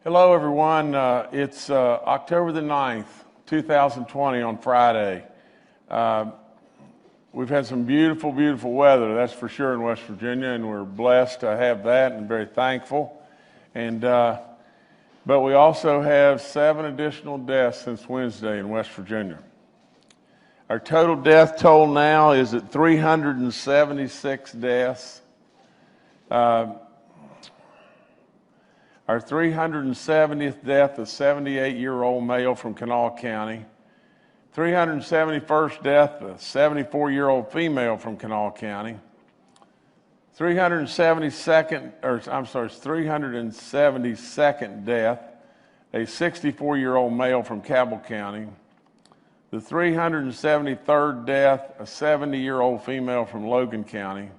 Hello, everyone. It's October the 9th, 2020 on Friday. We've had some beautiful, beautiful weather, that's for sure, in West Virginia, and we're blessed to have that and very thankful. But we also have 7 additional deaths since Wednesday in West Virginia. Our total death toll now is at 376 deaths. Our 370th death, a 78-year-old male from Kanawha County. 371st death, a 74-year-old female from Kanawha County. 372nd death, a 64-year-old male from Cabell County. The 373rd death, a 70-year-old female from Logan County.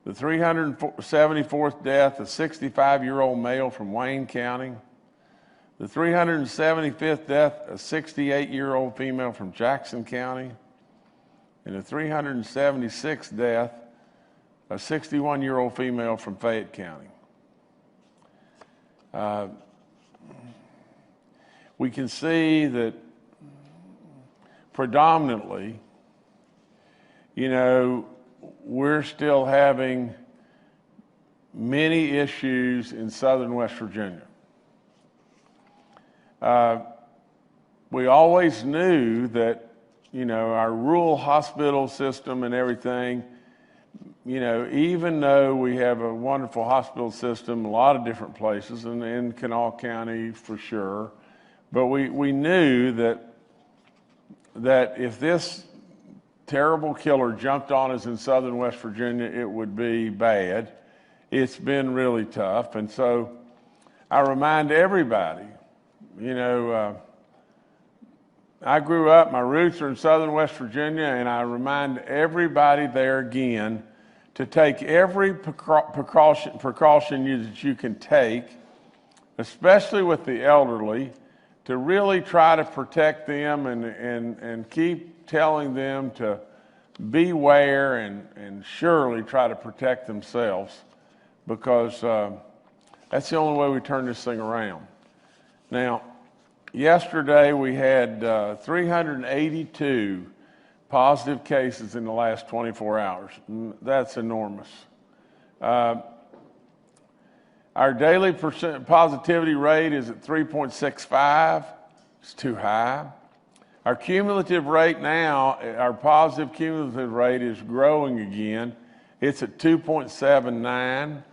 The 374th death, a 65-year-old male from Wayne County. The 375th death, a 68-year-old female from Jackson County. And the 376th death, a 61-year-old female from Fayette County. We can see that predominantly, we're still having many issues in southern West Virginia. We always knew that, our rural hospital system and everything, even though we have a wonderful hospital system, a lot of different places, and in Kanawha County for sure, but we knew that if this terrible killer jumped on us in southern West Virginia, it would be bad. It's been really tough. And so I remind everybody, I grew up, my roots are in southern West Virginia, and I remind everybody there again to take every precaution that you can take, especially with the elderly, to really try to protect them and keep telling them to beware and surely try to protect themselves, because that's the only way we turn this thing around. Now, yesterday we had 382 positive cases in the last 24 hours. That's enormous. Our daily positivity rate is at 3.65. It's too high. Our cumulative rate now, our positive cumulative rate is growing again. It's at 2.79.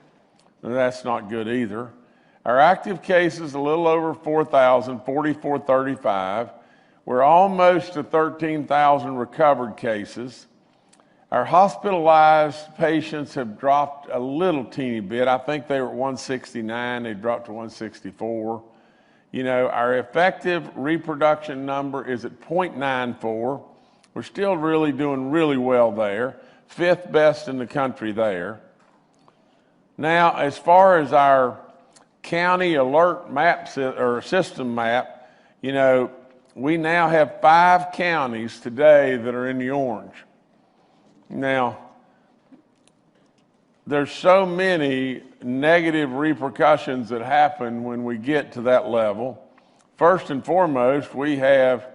That's not good either. Our active cases, a little over 4,000, 4,435. We're almost to 13,000 recovered cases. Our hospitalized patients have dropped a little teeny bit. I think they were at 169. They dropped to 164. Our effective reproduction number is at 0.94. We're still really doing really well there. 5th best in the country there. Now, as far as our county alert map or system map, we now have 5 counties today that are in the orange. Now, there's so many negative repercussions that happen when we get to that level. First and foremost, we have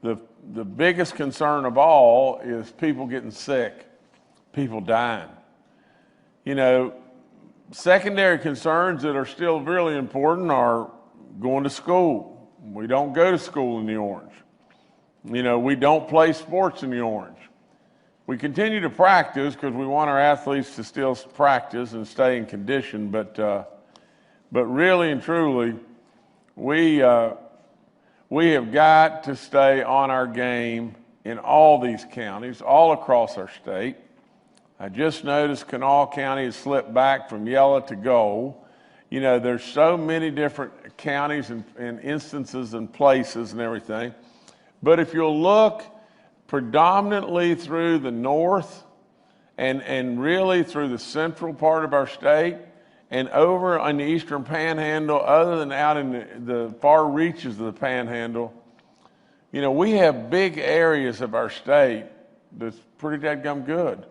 the biggest concern of all is people getting sick, people dying. Secondary concerns that are still really important are going to school. We don't go to school in the orange. We don't play sports in the orange. We continue to practice because we want our athletes to still practice and stay in condition, but really and truly, we have got to stay on our game in all these counties, all across our state. I just noticed Kanawha County has slipped back from yellow to gold. There's so many different counties and instances and places and everything, but if you'll look predominantly through the north and really through the central part of our state and over on the eastern panhandle, other than out in the far reaches of the panhandle, we have big areas of our state that's pretty dadgum good.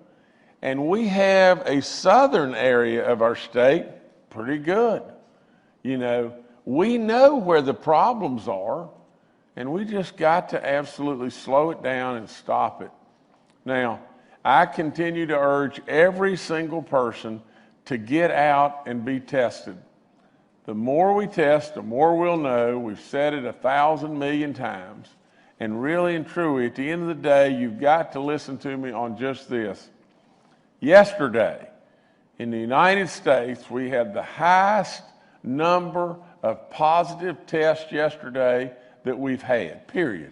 And we have a southern area of our state pretty good. You know, we know where the problems are, and we just got to absolutely slow it down and stop it. Now, I continue to urge every single person to get out and be tested. The more we test, the more we'll know. We've said it 1,000 million times. And really and truly, at the end of the day, you've got to listen to me on just this. Yesterday, in the United States, we had the highest number of positive tests yesterday that we've had, period.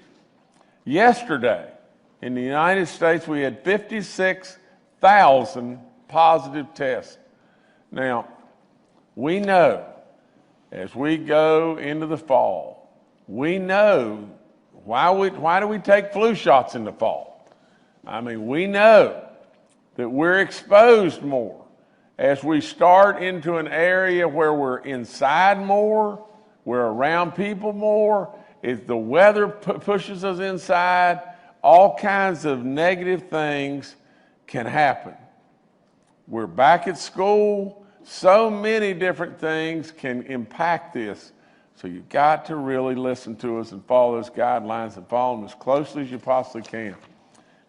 Yesterday, in the United States, we had 56,000 positive tests. Now, we know as we go into the fall, we know why do we take flu shots in the fall? I mean, we know that we're exposed more as we start into an area where we're inside more, we're around people more. If the weather pushes us inside, all kinds of negative things can happen. We're back at school. So many different things can impact this. So you've got to really listen to us and follow those guidelines and follow them as closely as you possibly can.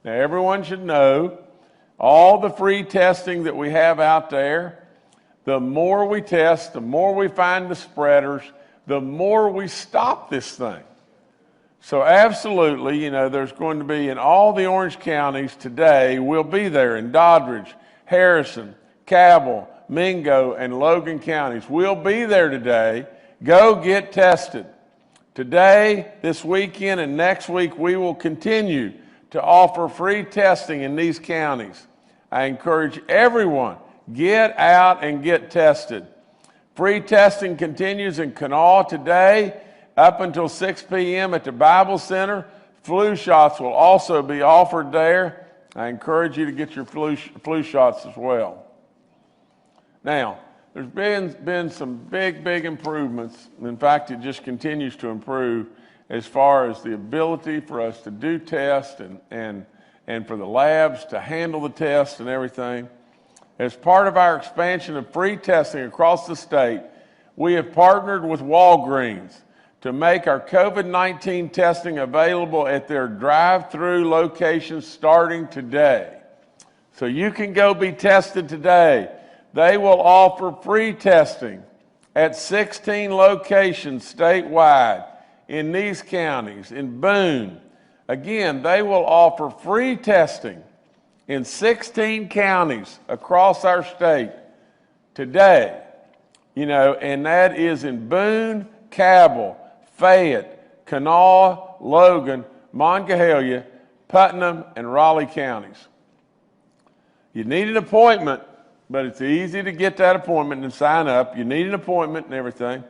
Now, everyone should know all the free testing that we have out there. The more we test, the more we find the spreaders, the more we stop this thing. So absolutely, you know, there's going to be in all the orange counties today, we'll be there in Doddridge, Harrison, Cabell, Mingo, and Logan counties. We'll be there today. Go get tested. Today, this weekend, and next week, we will continue to offer free testing in these counties. I encourage everyone, get out and get tested. Free testing continues in Kanawha today up until 6 p.m. at the Bible Center. Flu shots will also be offered there. I encourage you to get your flu shots as well. Now, there's been some big improvements. In fact, it just continues to improve as far as the ability for us to do tests and for the labs to handle the tests and everything. As part of our expansion of free testing across the state, we have partnered with Walgreens to make our COVID-19 testing available at their drive-through locations starting today. So you can go be tested today. They will offer free testing at 16 locations statewide in these counties. In Boone, again, they will offer free testing in 16 counties across our state today. You know, and that is in Boone, Cabell, Fayette, Kanawha, Logan, Monongalia, Putnam, and Raleigh counties. You need an appointment, but it's easy to get that appointment and sign up. You need an appointment and everything.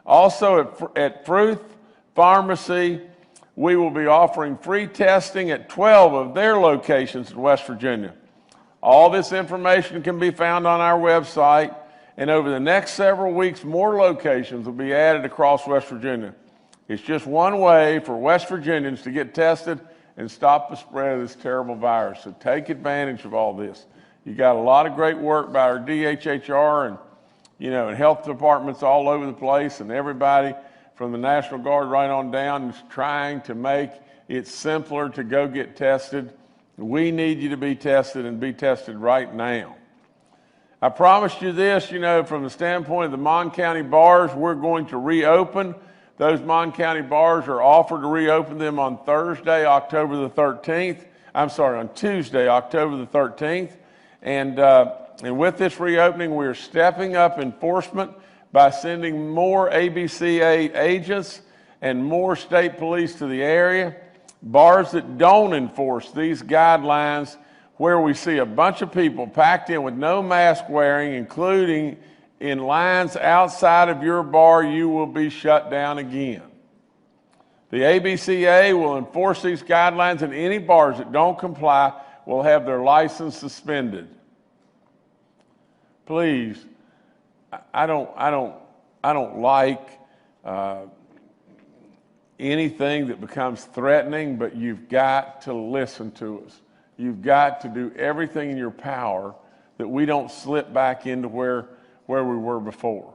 Also at Fruth Pharmacy, we will be offering free testing at 12 of their locations in West Virginia. All this information can be found on our website, and over the next several weeks, more locations will be added across West Virginia. It's just one way for West Virginians to get tested and stop the spread of this terrible virus. So take advantage of all this. You got a lot of great work by our DHHR and, you know, and health departments all over the place, and everybody from the National Guard right on down is trying to make it simpler to go get tested. We need you to be tested and be tested right now. I promised you this, you know, from the standpoint of the Mon County bars, we're going to reopen. Those Mon County bars are offered to reopen them on Tuesday, October the 13th. And with this reopening, we're stepping up enforcement by sending more ABCA agents and more state police to the area. Bars that don't enforce these guidelines, where we see a bunch of people packed in with no mask wearing, including in lines outside of your bar, you will be shut down again. The ABCA will enforce these guidelines, and any bars that don't comply will have their license suspended. Please, I don't like anything that becomes threatening, but you've got to listen to us. You've got to do everything in your power that we don't slip back into where we were before.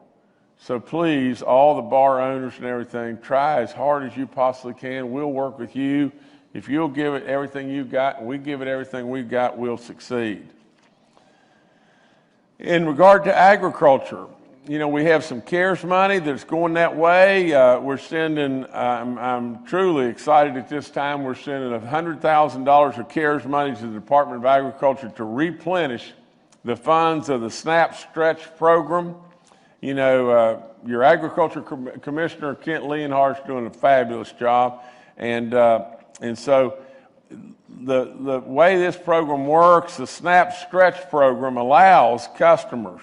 So please, all the bar owners and everything, try as hard as you possibly can. We'll work with you. If you'll give it everything you've got, and we give it everything we've got, we'll succeed. In regard to agriculture, we have some CARES money that's going that way. We're sending, I'm truly excited at this time, we're sending $100,000 of CARES money to the Department of Agriculture to replenish the funds of the SNAP Stretch program. Your Agriculture Commissioner, Kent Leonhardt's doing a fabulous job. And so the way this program works, the SNAP Stretch program allows customers,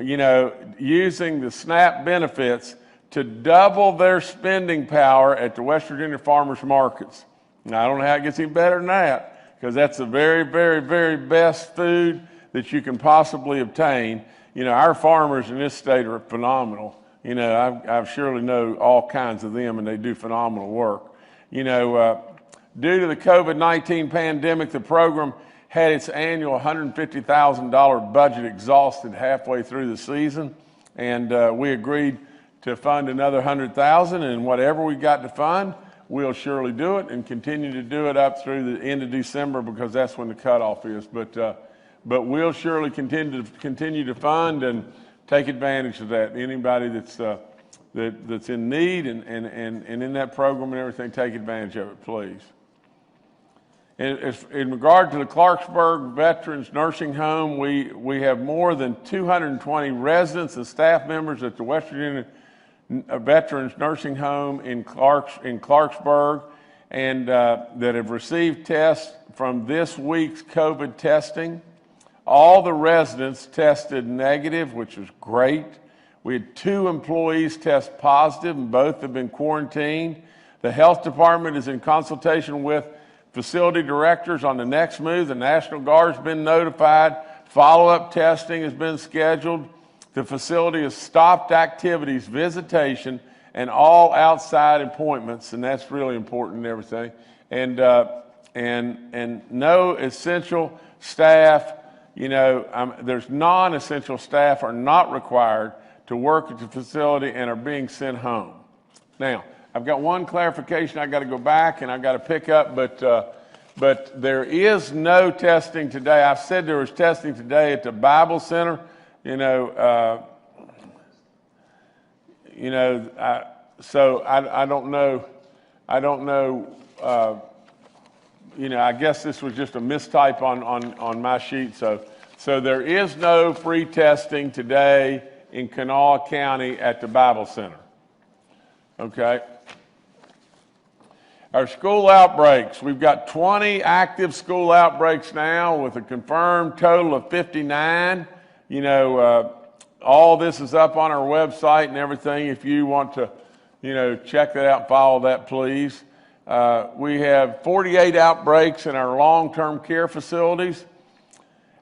using the SNAP benefits to double their spending power at the West Virginia farmers markets. Now, I don't know how it gets any better than that, because that's the very, very, very best food that you can possibly obtain. Our farmers in this state are phenomenal. I surely know all kinds of them, and they do phenomenal work. Due to the COVID-19 pandemic, the program had its annual $150,000 budget exhausted halfway through the season, and we agreed to fund another $100,000, and whatever we got to fund, we'll surely do it and continue to do it up through the end of December, because that's when the cutoff is. But we'll surely continue to fund and take advantage of that. Anybody that's in need and in that program and everything, take advantage of it, please. In regard to the Clarksburg Veterans Nursing Home, we have more than 220 residents and staff members at the West Virginia Veterans Nursing Home in Clarksburg, and that have received tests from this week's COVID testing. All the residents tested negative, which was great. We had 2 employees test positive, and both have been quarantined. The health department is in consultation with facility directors on the next move. The National Guard's been notified. Follow-up testing has been scheduled. The facility has stopped activities, visitation, and all outside appointments, and that's really important and everything. And no essential staff, there's non-essential staff are not required to work at the facility and are being sent home. Now, I've got one clarification I got to go back and I got to pick up, but there is no testing today. I said there was testing today at the Bible Center. So I don't know. I guess this was just a mistype on my sheet. So there is no free testing today in Kanawha County at the Bible Center. Okay. Our school outbreaks. We've got 20 active school outbreaks now with a confirmed total of 59. All this is up on our website and everything. If you want to, check that out and follow that, please. We have 48 outbreaks in our long-term care facilities.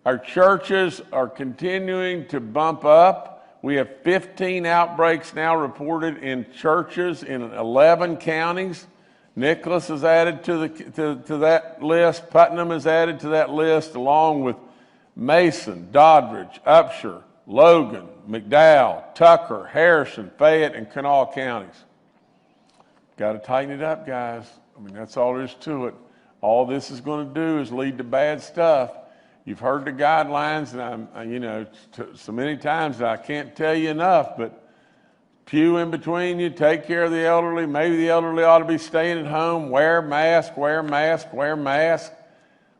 Our churches are continuing to bump up. We have 15 outbreaks now reported in churches in 11 counties. Nicholas is added to that list. Putnam is added to that list, along with Mason, Doddridge, Upshur, Logan, McDowell, Tucker, Harrison, Fayette, and Kanawha counties. Got to tighten it up, guys. That's all there is to it. All this is going to do is lead to bad stuff. You've heard the guidelines, and so many times that I can't tell you enough, but pew in between you, take care of the elderly. Maybe the elderly ought to be staying at home. Wear a mask, wear a mask, wear a mask.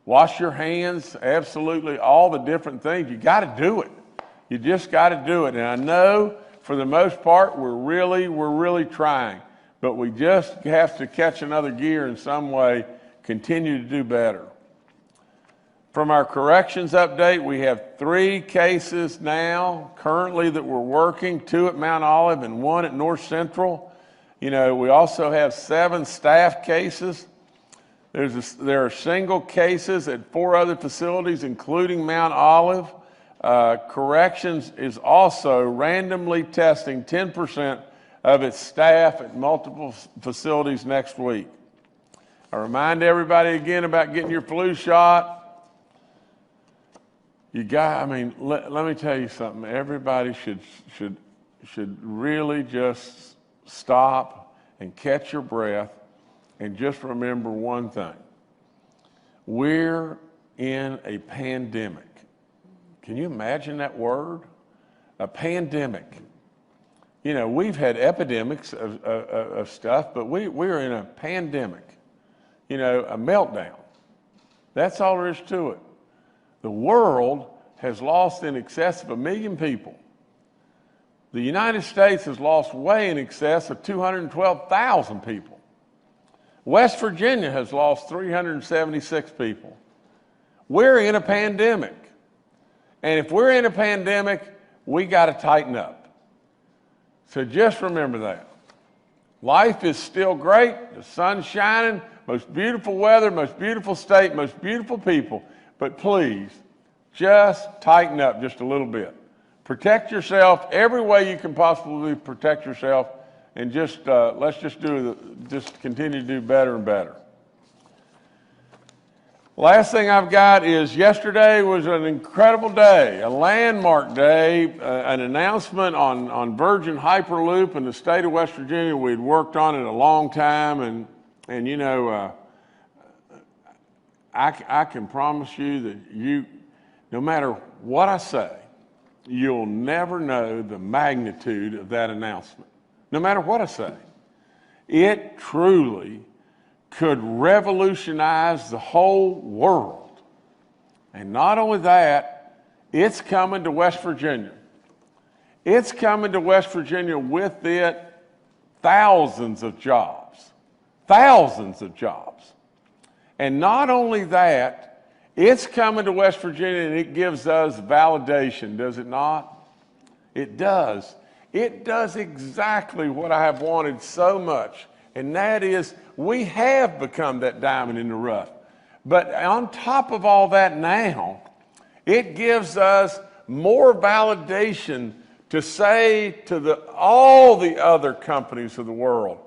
Wash your hands, absolutely all the different things. You got to do it. You just got to do it. And I know for the most part, we're really trying, but we just have to catch another gear in some way, continue to do better. From our corrections update, we have 3 cases now currently that we're working, 2 at Mount Olive and 1 at North Central. We also have 7 staff cases. There are single cases at 4 other facilities, including Mount Olive. Corrections is also randomly testing 10% of its staff at multiple facilities next week. I remind everybody again about getting your flu shot. Let me tell you something. Everybody should should really just stop and catch your breath and just remember one thing. We're in a pandemic. Can you imagine that word? A pandemic. You know, we've had epidemics of stuff, but we're in a pandemic. You know, a meltdown. That's all there is to it. The world has lost in excess of 1 million people. The United States has lost way in excess of 212,000 people. West Virginia has lost 376 people. We're in a pandemic. And if we're in a pandemic, we got to tighten up. So just remember that. Life is still great. The sun's shining. Most beautiful weather, most beautiful state, most beautiful people. But please, just tighten up just a little bit. Protect yourself every way you can possibly protect yourself, and just let's just continue to do better and better. Last thing I've got is yesterday was an incredible day, a landmark day, an announcement on Virgin Hyperloop in the state of West Virginia. We'd worked on it a long time, and you know, I can promise you that no matter what I say, you'll never know the magnitude of that announcement. No matter what I say, it truly could revolutionize the whole world. And not only that, it's coming to West Virginia. It's coming to West Virginia with it thousands of jobs. Thousands of jobs. And not only that, it's coming to West Virginia and it gives us validation, does it not? It does. It does exactly what I have wanted so much, and that is we have become that diamond in the rough. But on top of all that now, it gives us more validation to say to all the other companies of the world,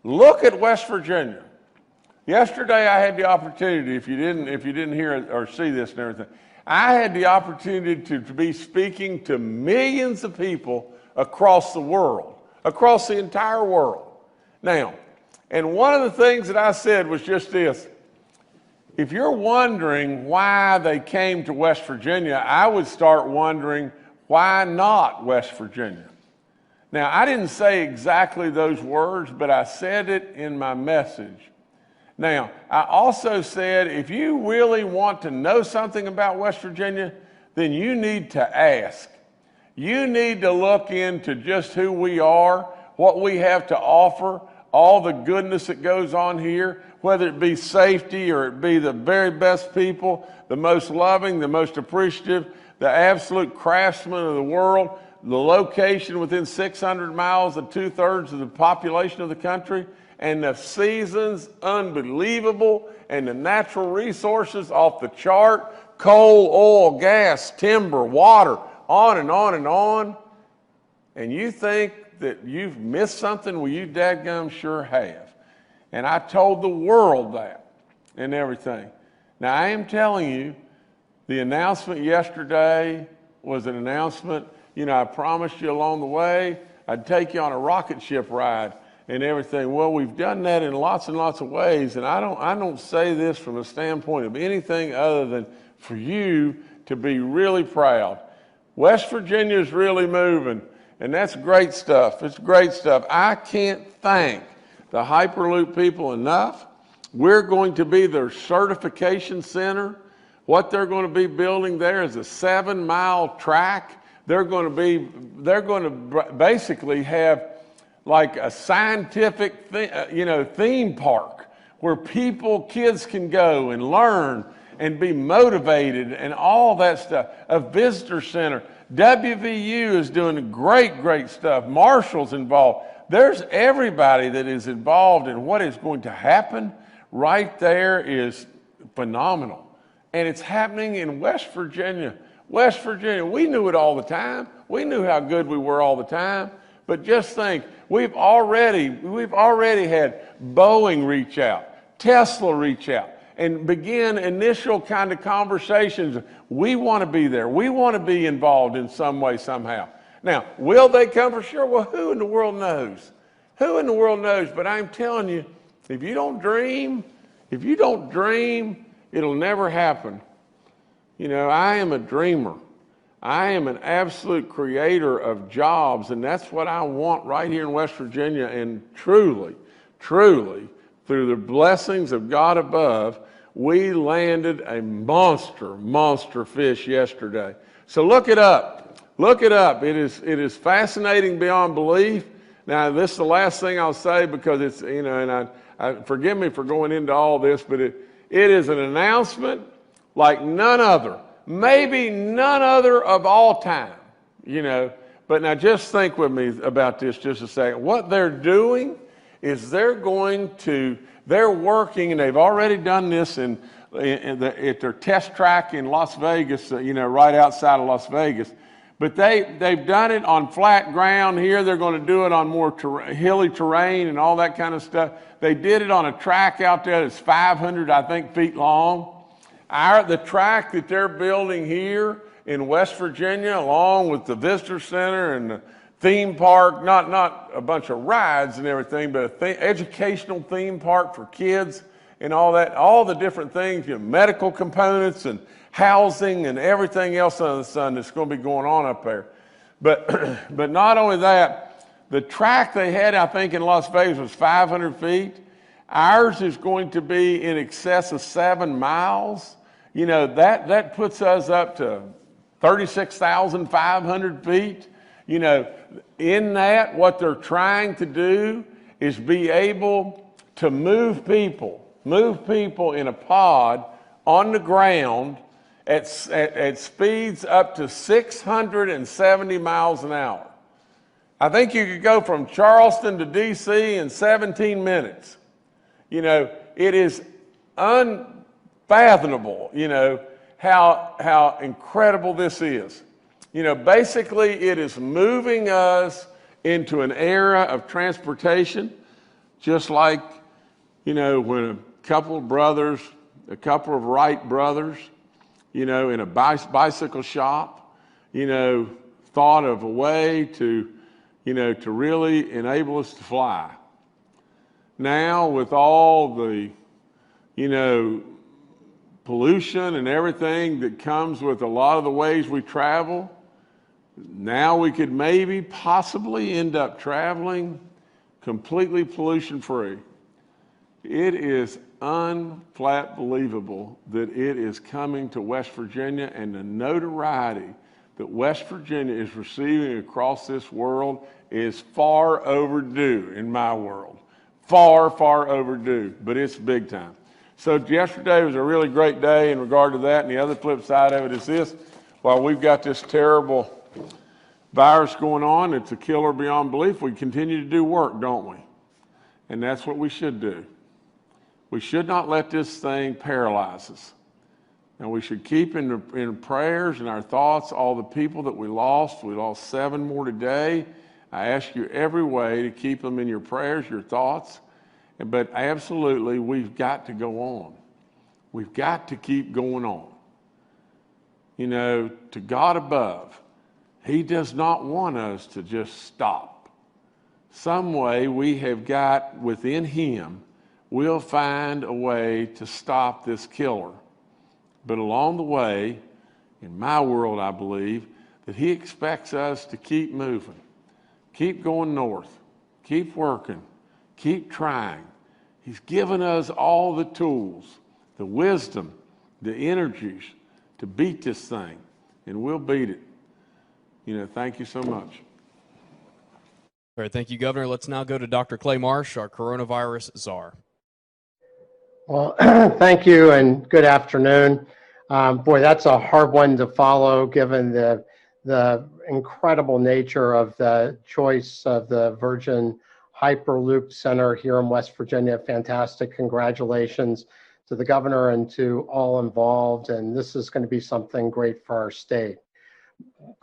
look at West Virginia. Yesterday I had the opportunity, if you didn't hear it or see this and everything, I had the opportunity to be speaking to millions of people across the world, across the entire world. Now, and one of the things that I said was just this. If you're wondering why they came to West Virginia, I would start wondering, why not West Virginia? Now, I didn't say exactly those words, but I said it in my message. Now, I also said, if you really want to know something about West Virginia, then you need to ask. You need to look into just who we are, what we have to offer, all the goodness that goes on here, whether it be safety or it be the very best people, the most loving, the most appreciative, the absolute craftsmen of the world, the location within 600 miles of 2/3 of the population of the country, and the seasons unbelievable, and the natural resources off the chart, coal, oil, gas, timber, water, on and on and on. And you think that you've missed something? Well, you dadgum sure have. And I told the world that and everything. Now, I am telling you, the announcement yesterday was an announcement. You know, I promised you along the way I'd take you on a rocket ship ride and everything. Well, we've done that in lots and lots of ways, and I don't say this from a standpoint of anything other than for you to be really proud. West Virginia is really moving, and that's great stuff. It's great stuff. I can't thank the Hyperloop people enough. We're going to be their certification center. What they're going to be building there is a 7-mile track. They're going to basically have like a scientific theme park where kids can go and learn and be motivated and all that stuff. A visitor center. WVU is doing great stuff. Marshall's involved. There's everybody that is involved in what is going to happen right there is phenomenal. And it's happening in West Virginia. West Virginia, we knew it all the time. We knew how good we were all the time. But just think, we've already had Boeing reach out, Tesla reach out, and begin initial kind of conversations. We want to be there. We want to be involved in some way, somehow. Now, will they come for sure? Well, who in the world knows? Who in the world knows? But I'm telling you, if you don't dream, it'll never happen. You know, I am a dreamer. I am an absolute creator of jobs, and that's what I want right here in West Virginia. And truly, truly, through the blessings of God above, we landed a monster fish yesterday. So look it up. Look it up. It is fascinating beyond belief. Now, this is the last thing I'll say because it's, you know, and I forgive me for going into all this, but it is an announcement like none other. Maybe none other of all time, you know. But now just think with me about this just a second. What they're doing is they're working, and they've already done this at their test track in Las Vegas, you know, right outside of Las Vegas. But they've done it on flat ground here. They're going to do it on more hilly terrain and all that kind of stuff. They did it on a track out there that's 500, I think, feet long. The track that they're building here in West Virginia, along with the visitor center and the theme park, not a bunch of rides and everything, but an educational theme park for kids and all that, all the different things, you know, medical components and housing and everything else under the sun that's going to be going on up there. But not only that, the track they had, I think, in Las Vegas was 500 feet. Ours is going to be in excess of 7 miles. You know, that puts us up to 36,500 feet. You know, in that, what they're trying to do is be able to move people in a pod on the ground at speeds up to 670 miles an hour. I think you could go from Charleston to D.C. in 17 minutes. You know, it is unfathomable, you know, how incredible this is. You know, basically it is moving us into an era of transportation, just like, you know, when a couple of Wright brothers, you know, in a bicycle shop, you know, thought of a way to, you know, to really enable us to fly. Now, with all the, you know, pollution and everything that comes with a lot of the ways we travel, now we could maybe possibly end up traveling completely pollution-free. It is unflat believable that it is coming to West Virginia, and the notoriety that West Virginia is receiving across this world is far overdue in my world. Far overdue, but it's big time. So yesterday was a really great day in regard to that, and the other flip side of it is this: while we've got this terrible virus going on, it's a killer beyond belief, we continue to do work, don't we? And that's what we should do. We should not let this thing paralyze us. And we should keep in prayers and our thoughts all the people that we lost. We lost 7 more today. I ask you every way to keep them in your prayers, your thoughts. But absolutely, we've got to go on. We've got to keep going on. You know, to God above, He does not want us to just stop. Some way we have got within Him, we'll find a way to stop this killer. But along the way, in my world, I believe that He expects us to keep moving, keep going north, keep working, keep trying. He's given us all the tools, the wisdom, the energies to beat this thing, and we'll beat it. You know, thank you so much. All right, thank you, Governor. Let's now go to Dr. Clay Marsh, our coronavirus czar. Well, thank you and good afternoon. Boy, that's a hard one to follow given the incredible nature of the choice of the Virgin Hyperloop Center here in West Virginia. Fantastic. Congratulations to the governor and to all involved. And this is going to be something great for our state.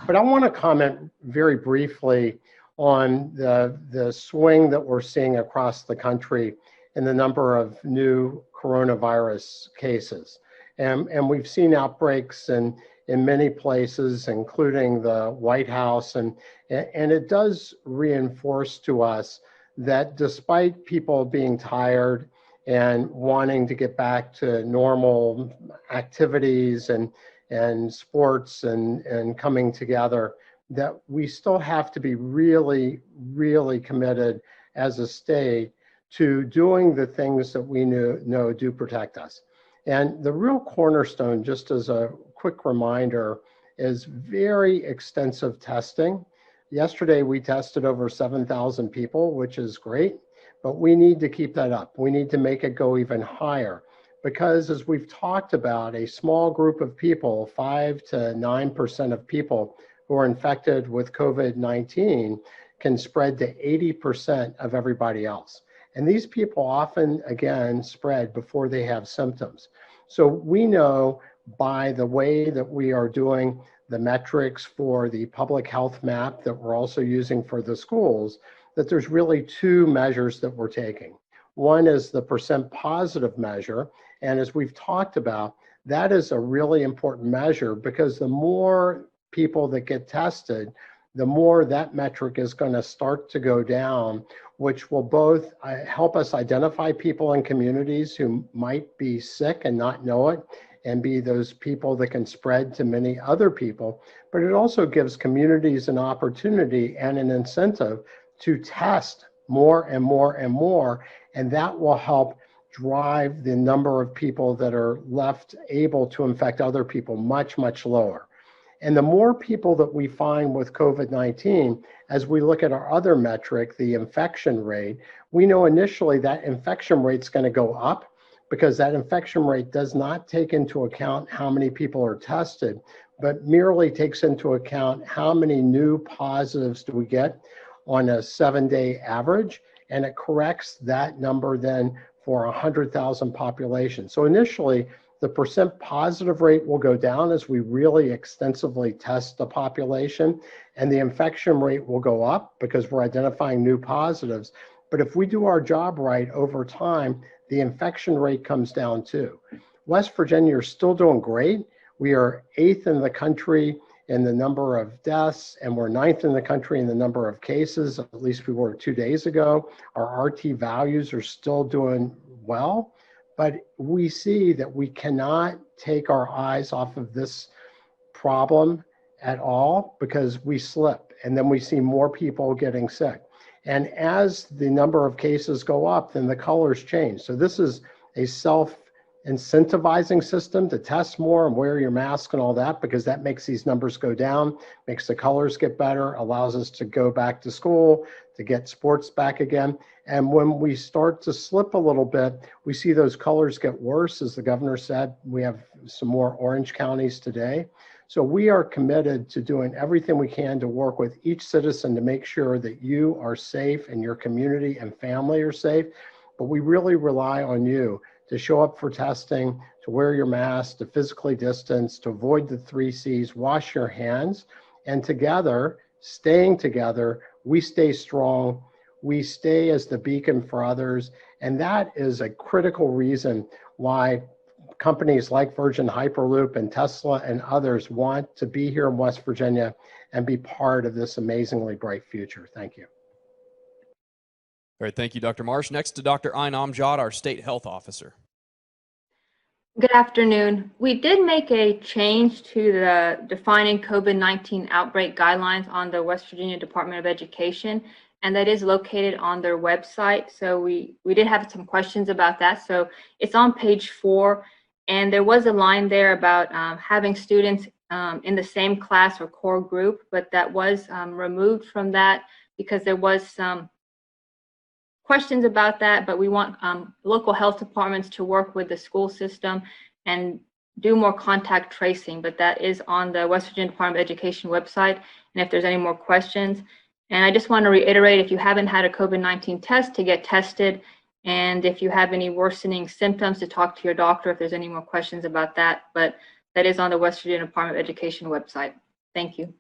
But I want to comment very briefly on the swing that we're seeing across the country in the number of new coronavirus cases. And we've seen outbreaks in in many places, including the White House. And it does reinforce to us that despite people being tired and wanting to get back to normal activities and sports and coming together, that we still have to be really, really committed as a state to doing the things that we know do protect us. And the real cornerstone, just as a quick reminder, is very extensive testing. Yesterday, we tested over 7,000 people, which is great, but we need to keep that up. We need to make it go even higher because, as we've talked about, a small group of people, 5 to 9% of people who are infected with COVID-19 can spread to 80% of everybody else. And these people often, again, spread before they have symptoms. So we know by the way that we are doing the metrics for the public health map that we're also using for the schools, that there's really two measures that we're taking. One is the percent positive measure. And as we've talked about, that is a really important measure because the more people that get tested, the more that metric is going to start to go down, which will both help us identify people in communities who might be sick and not know it, and be those people that can spread to many other people. But it also gives communities an opportunity and an incentive to test more and more and more, and that will help drive the number of people that are left able to infect other people much, much lower. And the more people that we find with COVID-19, as we look at our other metric, the infection rate, we know initially that infection rate is going to go up because that infection rate does not take into account how many people are tested, but merely takes into account how many new positives do we get on a 7-day average, and it corrects that number then for 100,000 population. So initially, the percent positive rate will go down as we really extensively test the population, and the infection rate will go up because we're identifying new positives. But if we do our job right over time, the infection rate comes down too. West Virginia is still doing great. We are 8th in the country in the number of deaths, and we're 9th in the country in the number of cases, at least we were 2 days ago. Our RT values are still doing well. But we see that we cannot take our eyes off of this problem at all because we slip, and then we see more people getting sick. And as the number of cases go up, then the colors change. So this is a self-incentivizing system to test more and wear your mask and all that, because that makes these numbers go down, makes the colors get better, allows us to go back to school, to get sports back again. And when we start to slip a little bit, we see those colors get worse. As the governor said, we have some more orange counties today. So we are committed to doing everything we can to work with each citizen to make sure that you are safe and your community and family are safe. But we really rely on you to show up for testing, to wear your mask, to physically distance, to avoid the 3 C's, wash your hands, and together, staying together, we stay strong, we stay as the beacon for others, and that is a critical reason why companies like Virgin Hyperloop and Tesla and others want to be here in West Virginia and be part of this amazingly bright future. Thank you. All right, thank you, Dr. Marsh. Next to Dr. Ayn Amjad, our State Health Officer. Good afternoon. We did make a change to the defining COVID-19 outbreak guidelines on the West Virginia Department of Education, and that is located on their website. So we did have some questions about that. So it's on page 4, and there was a line there about having students in the same class or core group, but that was removed from that because there was some questions about that, but we want local health departments to work with the school system and do more contact tracing, but that is on the West Virginia Department of Education website, and if there's any more questions. And I just want to reiterate, if you haven't had a COVID-19 test, to get tested, and if you have any worsening symptoms, to talk to your doctor if there's any more questions about that, but that is on the West Virginia Department of Education website. Thank you.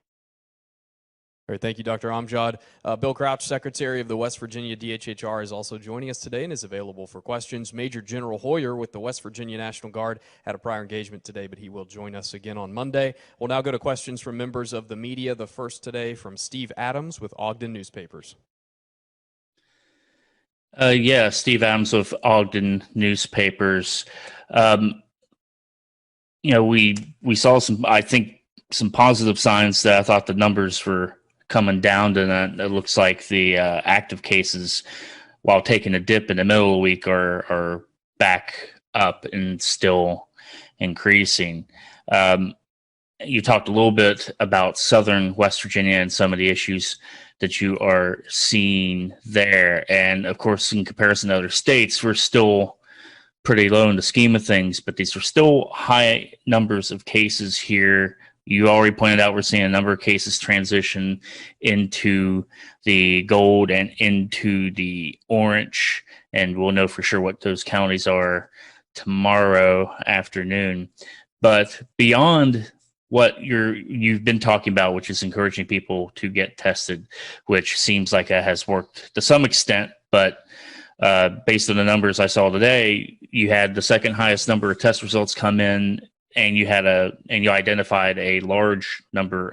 All right, thank you, Dr. Amjad. Bill Crouch, Secretary of the West Virginia DHHR, is also joining us today and is available for questions. Major General Hoyer with the West Virginia National Guard had a prior engagement today, but he will join us again on Monday. We'll now go to questions from members of the media. The first today from Steve Adams with Ogden Newspapers. Yeah, Steve Adams with Ogden Newspapers. We saw some positive signs that I thought the numbers were coming down to that. It looks like the active cases, while taking a dip in the middle of the week, are back up and still increasing. You talked a little bit about southern West Virginia and some of the issues that you are seeing there. And of course, in comparison to other states, we're still pretty low in the scheme of things, but these are still high numbers of cases here. You already pointed out we're seeing a number of cases transition into the gold and into the orange, and we'll know for sure what those counties are tomorrow afternoon. But beyond what you've been talking about, which is encouraging people to get tested, which seems like it has worked to some extent, but based on the numbers I saw today, you had the second highest number of test results come in, and you identified a large number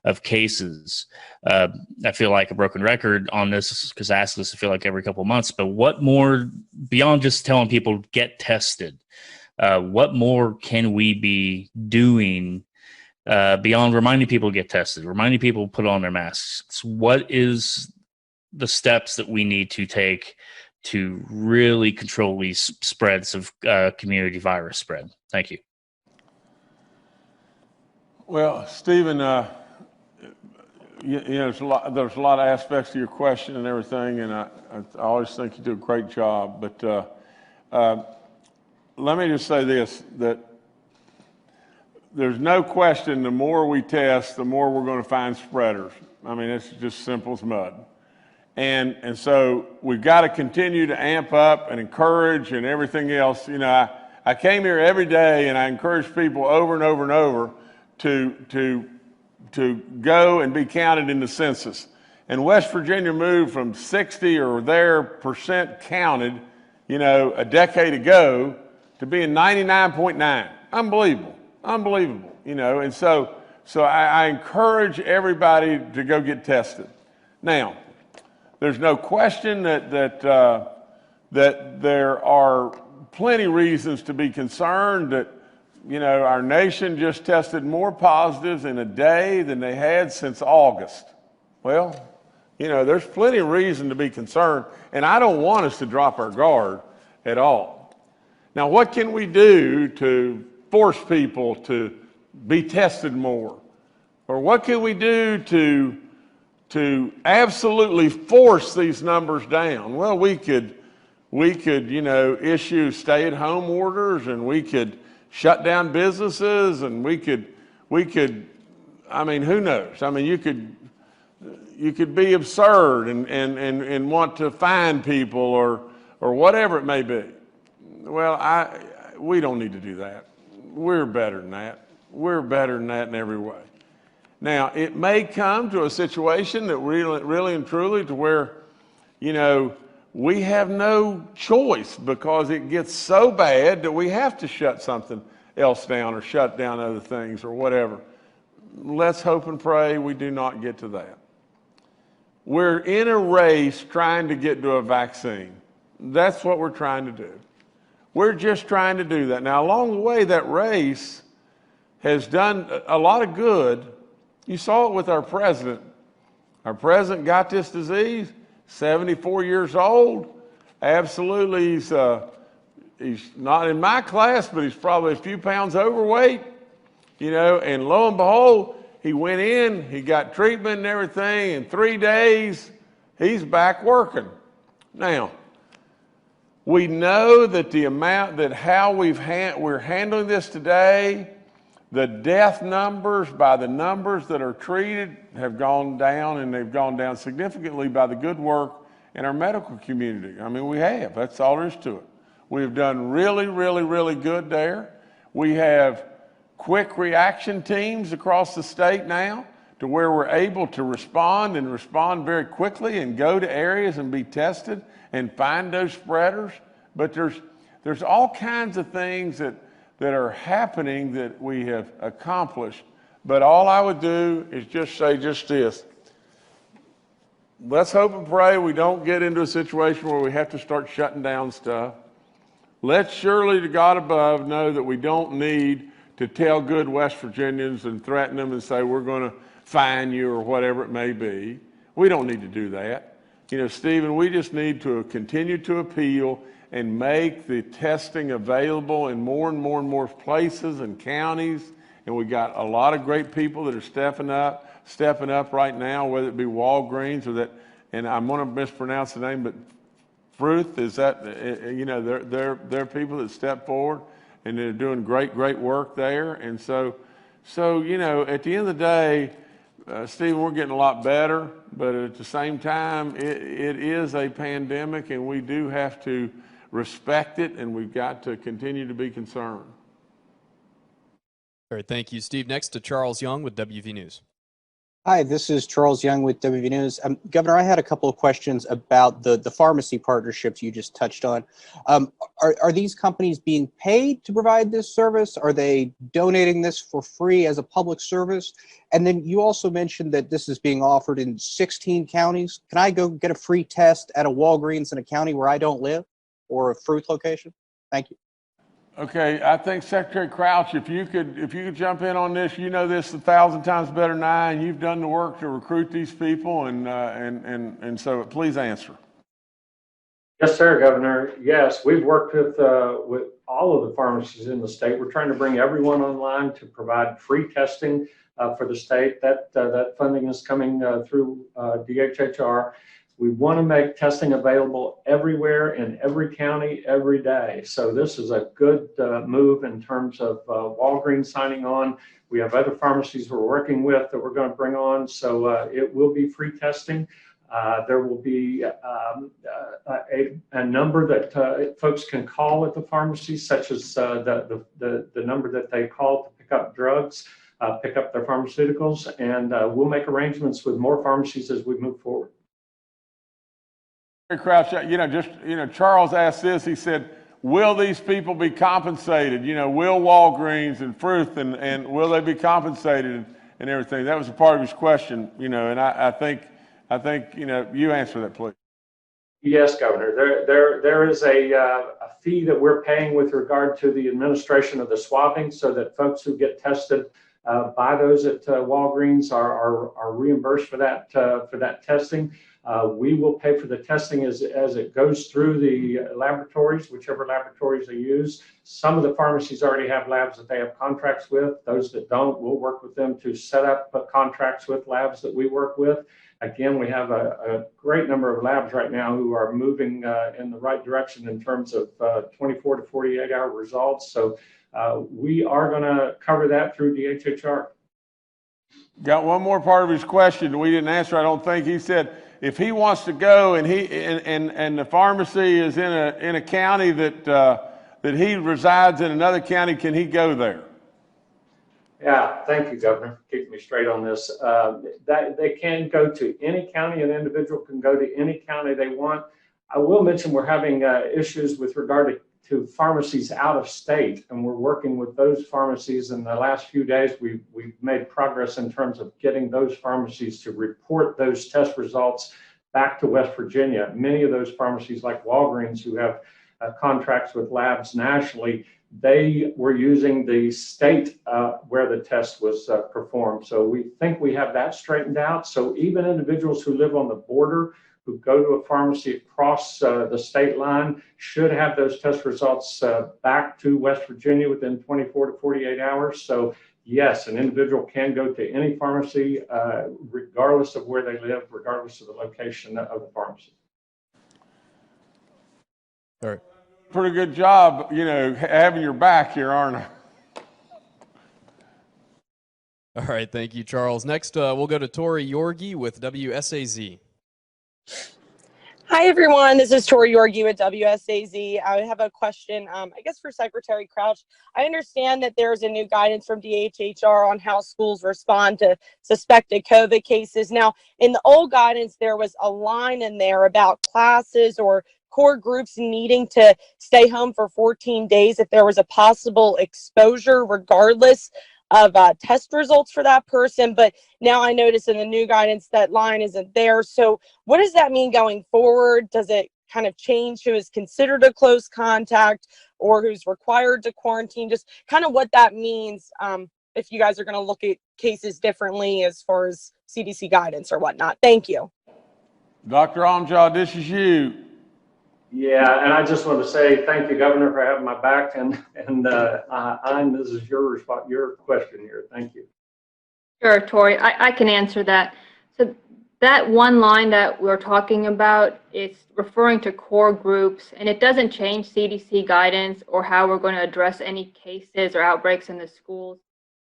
of cases. I feel like a broken record on this because I ask this, I feel like every couple of months, but what more, beyond just telling people get tested, what more can we be doing beyond reminding people to get tested, reminding people to put on their masks? What is the steps that we need to take to really control these spreads of community virus spread? Thank you. Well, Stephen, there's a lot of aspects to your question and everything, and I always think you do a great job. But let me just say this, that there's no question the more we test, the more we're going to find spreaders. I mean, it's just simple as mud. And so we've got to continue to amp up and encourage and everything else. I came here every day and I encourage people over and over and over to go and be counted in the census. And West Virginia moved from 60 or there percent counted, a decade ago to being 99.9. Unbelievable. And so I encourage everybody to go get tested. Now, there's no question that there are plenty reasons to be concerned that, our nation just tested more positives in a day than they had since August. Well, there's plenty of reason to be concerned, and I don't want us to drop our guard at all. Now, what can we do to force people to be tested more? Or what can we do to absolutely force these numbers down? Well, we could issue stay-at-home orders, and we could shut down businesses, and we could, I mean, who knows? I mean, you could be absurd and want to fine people or whatever it may be. Well, we don't need to do that. We're better than that. We're better than that in every way. Now, it may come to a situation that really and truly to where, we have no choice because it gets so bad that we have to shut something else down or shut down other things or whatever. Let's hope and pray we do not get to that. We're in a race trying to get to a vaccine. That's what we're trying to do. We're just trying to do that. Now, along the way, that race has done a lot of good. You saw it with our president. Our president got this disease, 74 years old. Absolutely, he's not in my class, but he's probably a few pounds overweight, and lo and behold, he went in, he got treatment and everything. In 3 days, he's back working. Now, we know that we're handling this today, the death numbers by the numbers that are treated have gone down, and they've gone down significantly by the good work in our medical community. I mean, we have. That's all there is to it. We've done really, really, really good there. We have quick reaction teams across the state now. to where we're able to respond and respond very quickly and go to areas and be tested and find those spreaders. But there's all kinds of things that are happening that we have accomplished. But all I would do is just say just this. Let's hope and pray we don't get into a situation where we have to start shutting down stuff. Let's surely to God above know that we don't need to tell good West Virginians and threaten them and say we're going to fine you or whatever it may be. We don't need to do that. You know, Stephen, we just need to continue to appeal and make the testing available in more and more and more places and counties. And we got a lot of great people that are stepping up right now, whether it be Walgreens or that, and I'm going to mispronounce the name, but Fruth, is that, you know, they're people that step forward and they're doing great work there. And so, you know, at the end of the day, Stephen, we're getting a lot better, but at the same time, it is a pandemic and we do have to respect it and we've got to continue to be concerned. All right, thank you, Steve. Next to Charles Young with WV News. Hi, this is Charles Young with WV News. Governor, I had a couple of questions about the pharmacy partnerships you just touched on. Are these companies being paid to provide this service? Are they donating this for free as a public service? And then you also mentioned that this is being offered in 16 counties. Can I go get a free test at a Walgreens in a county where I don't live or a Fruit location? Thank you. Okay, I think Secretary Crouch, if you could jump in on this, you know this 1,000 times better than I, and you've done the work to recruit these people, and so please answer. Yes, sir, Governor. Yes, we've worked with all of the pharmacies in the state. We're trying to bring everyone online to provide free testing for the state. That funding is coming through DHHR. We want to make testing available everywhere in every county every day. So this is a good move in terms of Walgreens signing on. We have other pharmacies we're working with that we're going to bring on. So it will be free testing. There will be a number that folks can call at the pharmacy, such as the number that they call to pick up drugs, pick up their pharmaceuticals, and we'll make arrangements with more pharmacies as we move forward. Crouch, Charles asked this. He said, will these people be compensated? Will Walgreens and Fruth and will they be compensated and everything? That was a part of his question, and I think, you answer that, please. Yes, Governor. There is a fee that we're paying with regard to the administration of the swabbing so that folks who get tested by those at Walgreens are reimbursed for that testing. We will pay for the testing as it goes through the laboratories, whichever laboratories they use. Some of the pharmacies already have labs that they have contracts with. Those that don't, we'll work with them to set up contracts with labs that we work with. Again, we have a great number of labs right now who are moving in the right direction in terms of 24 to 48 hour results. So we are going to cover that through DHHR. Got one more part of his question we didn't answer, I don't think. He said, if he wants to go and the pharmacy is in a county that he resides in another county, can he go there? Yeah, thank you, Governor, for keeping me straight on this. They can go to any county. An individual can go to any county they want. I will mention we're having issues with regard to pharmacies out of state, and we're working with those pharmacies. In the last few days, we've made progress in terms of getting those pharmacies to report those test results back to West Virginia. Many of those pharmacies, like Walgreens, who have contracts with labs nationally, they were using the state where the test was performed. So we think we have that straightened out. So even individuals who live on the border, who go to a pharmacy across the state line, should have those test results back to West Virginia within 24 to 48 hours. So yes, an individual can go to any pharmacy, regardless of where they live, regardless of the location of the pharmacy. All right. Pretty good job, having your back here, aren't I? All right, thank you, Charles. Next, we'll go to Tori Yorgi with WSAZ. Hi, Hi, everyone. This is Tori Yorgi with WSAZ. I have a question, I guess, for Secretary Crouch. I understand that there's a new guidance from DHHR on how schools respond to suspected COVID cases. Now, in the old guidance, there was a line in there about classes or core groups needing to stay home for 14 days if there was a possible exposure, regardless of test results for that person. But now I notice in the new guidance that line isn't there. So what does that mean going forward? Does it kind of change who is considered a close contact or who's required to quarantine? Just kind of what that means, if you guys are going to look at cases differently as far as CDC guidance or whatnot. Thank you. Dr. Amjad, this is you. Yeah, and I just want to say thank you, Governor, for having my back, and this is your question here. Thank you. Sure, Tori, I can answer that. So that one line that we're talking about is referring to core groups, and it doesn't change CDC guidance or how we're going to address any cases or outbreaks in the schools.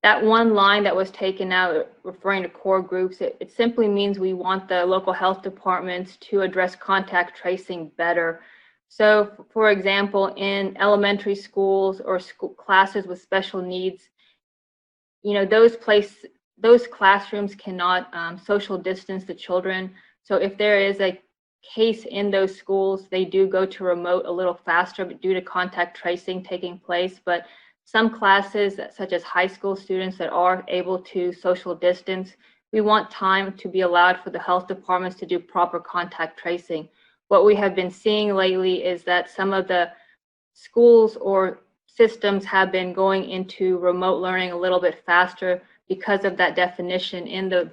That one line that was taken out referring to core groups, it simply means we want the local health departments to address contact tracing better. So, for example, in elementary schools or classes with special needs, you know, those classrooms cannot social distance the children. So if there is a case in those schools, they do go to remote a little faster, but due to contact tracing taking place. But some classes, such as high school students that are able to social distance, we want time to be allowed for the health departments to do proper contact tracing. What we have been seeing lately is that some of the schools or systems have been going into remote learning a little bit faster because of that definition in the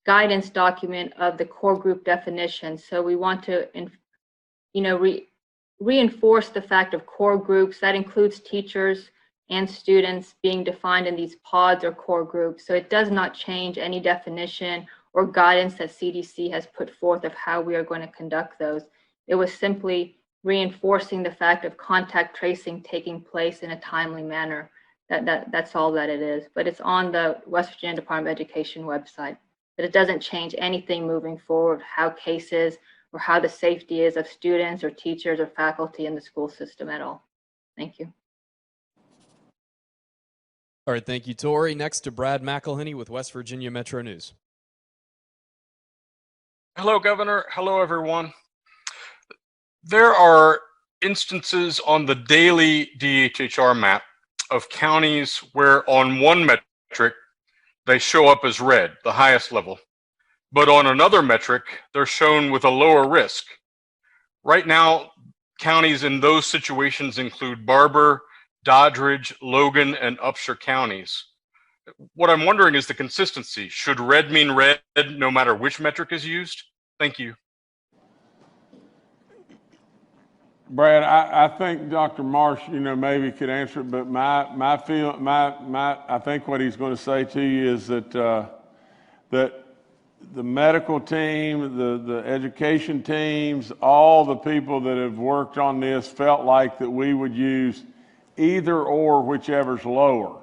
guidance document of the core group definition. So we want to, reinforce the fact of core groups. That includes teachers and students being defined in these pods or core groups. So it does not change any definition or guidance that CDC has put forth of how we are going to conduct those. It was simply reinforcing the fact of contact tracing taking place in a timely manner. That's all that it is. But it's on the West Virginia Department of Education website. But it doesn't change anything moving forward, how cases or how the safety is of students or teachers or faculty in the school system at all. Thank you. All right, thank you, Tori. Next to Brad McElhenney with West Virginia Metro News. Hello, Governor. Hello, everyone. There are instances on the daily DHHR map of counties where on one metric, they show up as red, the highest level. But on another metric, they're shown with a lower risk. Right now, counties in those situations include Barber, Doddridge, Logan, and Upshur counties. What I'm wondering is the consistency. Should red mean red no matter which metric is used? Thank you. Brad, I think Dr. Marsh, maybe could answer it, but I think what he's going to say to you is that that the medical team, the education teams, all the people that have worked on this felt like that we would use either or, whichever's lower,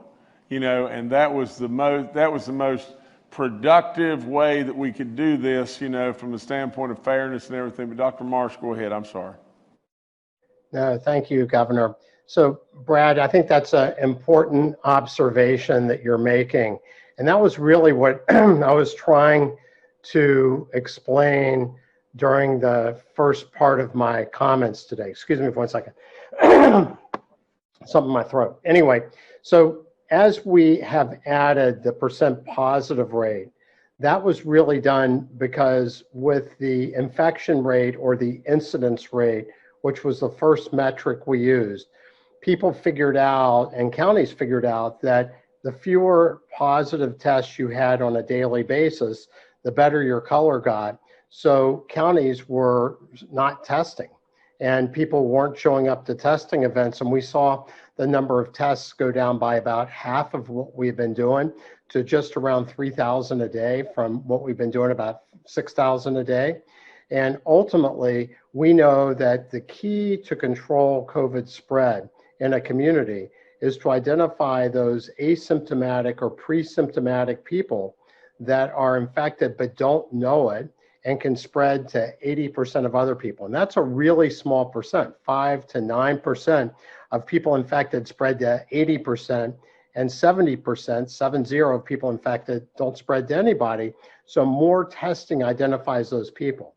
and that was the most productive way that we could do this, from the standpoint of fairness and everything. But Dr. Marsh, go ahead. I'm sorry. No, thank you, Governor. So, Brad, I think that's an important observation that you're making. And that was really what I was trying to explain during the first part of my comments today. Excuse me for 1 second. Something in my throat. Anyway, so as we have added the percent positive rate, that was really done because with the infection rate or the incidence rate, which was the first metric we used, people figured out and counties figured out that the fewer positive tests you had on a daily basis, the better your color got. So counties were not testing and people weren't showing up to testing events. And we saw the number of tests go down by about half of what we've been doing to just around 3,000 a day from what we've been doing, about 6,000 a day. And ultimately, we know that the key to control COVID spread in a community is to identify those asymptomatic or pre-symptomatic people that are infected but don't know it, and can spread to 80% of other people. And that's a really small percent. 5 to 9% of people infected spread to 80%, and 70%, 70 of people infected don't spread to anybody. So more testing identifies those people.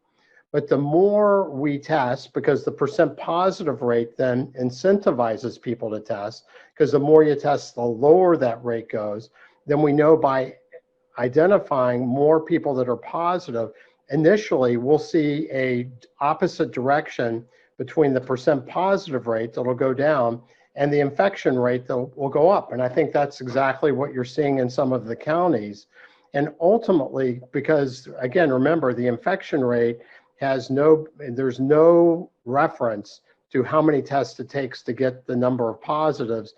But the more we test, because the percent positive rate then incentivizes people to test, because the more you test, the lower that rate goes, then we know by identifying more people that are positive, initially we'll see a opposite direction between the percent positive rate that'll go down and the infection rate that will go up. And I think that's exactly what you're seeing in some of the counties. And ultimately, because again, remember, the infection rate there's no reference to how many tests it takes to get the number of positives.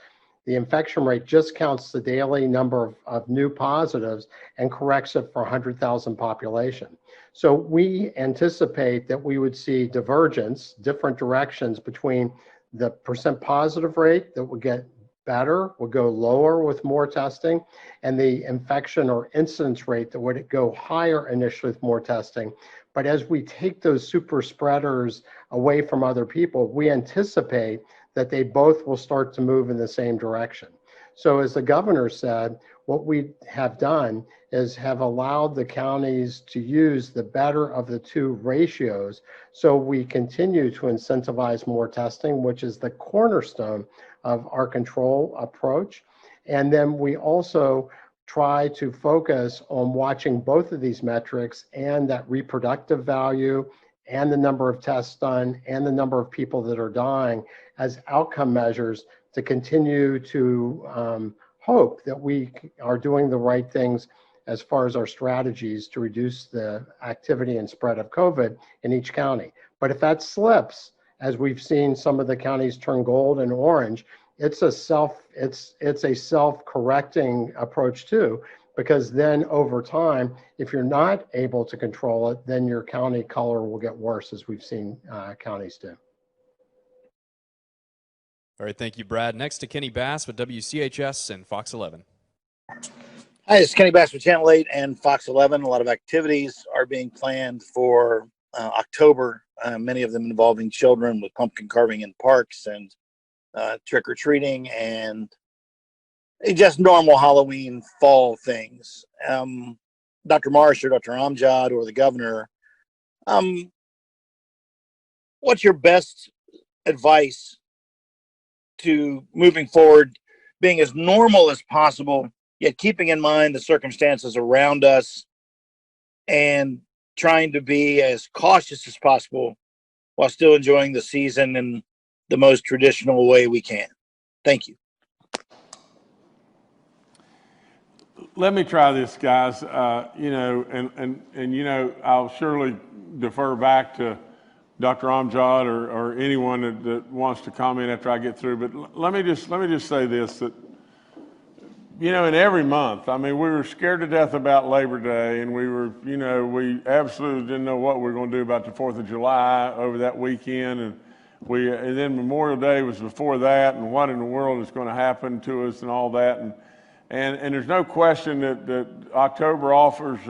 The infection rate just counts the daily number of new positives and corrects it for 100,000 population. So we anticipate that we would see divergence, different directions between the percent positive rate that would get better, would go lower with more testing, and the infection or incidence rate that would go higher initially with more testing. But as we take those super spreaders away from other people, we anticipate that they both will start to move in the same direction. So as the governor said, what we have done is have allowed the counties to use the better of the two ratios. So we continue to incentivize more testing, which is the cornerstone of our control approach. And then we also try to focus on watching both of these metrics and that reproductive value and the number of tests done and the number of people that are dying as outcome measures to continue to hope that we are doing the right things as far as our strategies to reduce the activity and spread of COVID in each county. But if that slips, as we've seen some of the counties turn gold and orange, it's a self-correcting approach too, because then over time, if you're not able to control it, then your county color will get worse, as we've seen counties do. All right, thank you, Brad. Next to Kenny Bass with WCHS and Fox 11. Hi, it's Kenny Bass with Channel 8 and Fox 11. A lot of activities are being planned for October, many of them involving children with pumpkin carving in parks and trick-or-treating and just normal Halloween fall things. Dr. Marsh or Dr. Amjad or the governor, what's your best advice to moving forward, being as normal as possible, yet keeping in mind the circumstances around us and trying to be as cautious as possible while still enjoying the season in the most traditional way we can? Thank you. Let me try this, guys. I'll surely defer back to Dr. Amjad or anyone that wants to comment after I get through. But let me just say this, that, in every month, I mean, we were scared to death about Labor Day, and we absolutely didn't know what we were going to do about the 4th of July over that weekend. And then Memorial Day was before that, and what in the world is going to happen to us and all that. And there's no question that October offers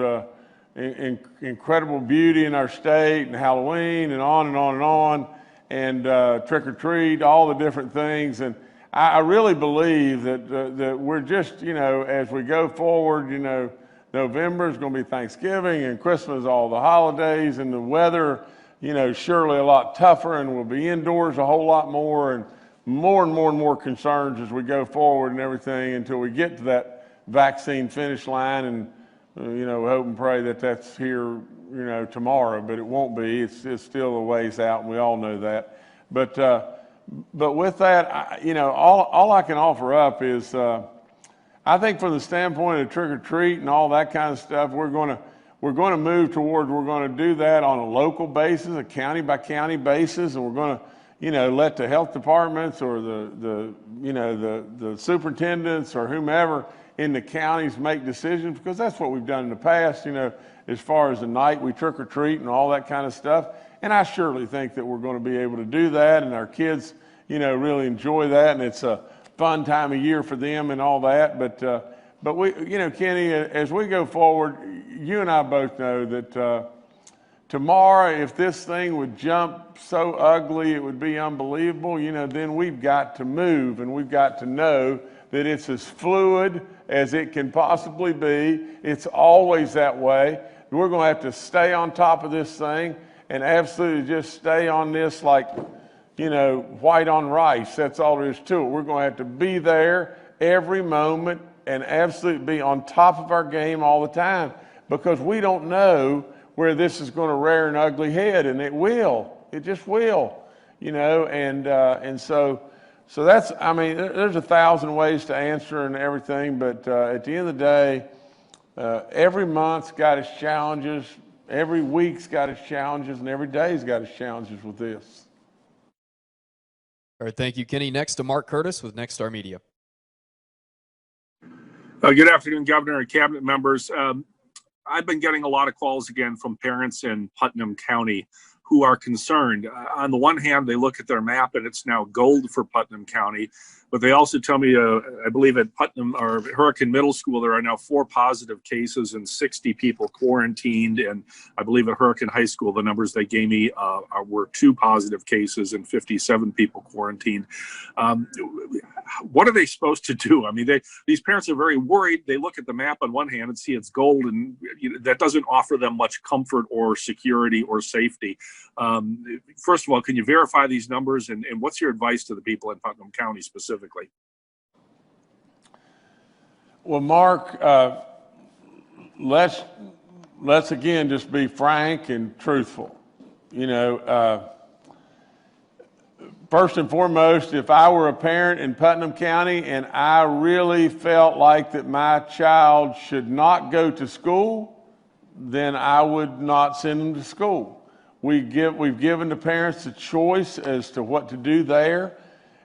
incredible beauty in our state, and Halloween, and on and on and on, and trick or treat, all the different things. And I really believe that we're just, as we go forward, November is going to be Thanksgiving and Christmas, all the holidays, and the weather, surely a lot tougher, and we'll be indoors a whole lot more, and more concerns as we go forward and everything until we get to that vaccine finish line. And we hope and pray that that's here, tomorrow, but it won't be. It's still a ways out, and we all know that. But with that, all I can offer up is, I think from the standpoint of trick or treat and all that kind of stuff, we're going to move towards, we're going to do that on a local basis, a county by county basis, and we're going to, let the health departments or the superintendents or whomever in the counties make decisions, because that's what we've done in the past, as far as the night we trick or treat and all that kind of stuff. And I surely think that we're going to be able to do that, and our kids, really enjoy that, and it's a fun time of year for them and all that. But we, Kenny, as we go forward, you and I both know that tomorrow, if this thing would jump so ugly it would be unbelievable, then we've got to move, and we've got to know that it's as fluid as it can possibly be. It's always that way. We're going to have to stay on top of this thing and absolutely just stay on this like, white on rice. That's all there is to it. We're going to have to be there every moment and absolutely be on top of our game all the time, because we don't know where this is going to rear an ugly head, and it will. It just will, and so that's, there's 1,000 ways to answer and everything, but at the end of the day, every month's got its challenges, every week's got its challenges, and every day's got its challenges with this. All right, thank you, Kenny. Next to Mark Curtis with Nexstar Media. Good afternoon, Governor and cabinet members. I've been getting a lot of calls again from parents in Putnam County who are concerned. On the one hand, they look at their map and it's now gold for Putnam County, but they also tell me, I believe at Putnam or Hurricane Middle School, there are now 4 positive cases and 60 people quarantined. And I believe at Hurricane High School, the numbers they gave me were 2 positive cases and 57 people quarantined. What are they supposed to do? These parents are very worried. They look at the map on one hand and see it's gold, and that doesn't offer them much comfort or security or safety. First of all, can you verify these numbers, and what's your advice to the people in Putnam County specifically? Well, Mark, let's again just be frank and truthful. First and foremost, if I were a parent in Putnam County and I really felt like that my child should not go to school, then I would not send them to school. We've given the parents a choice as to what to do there.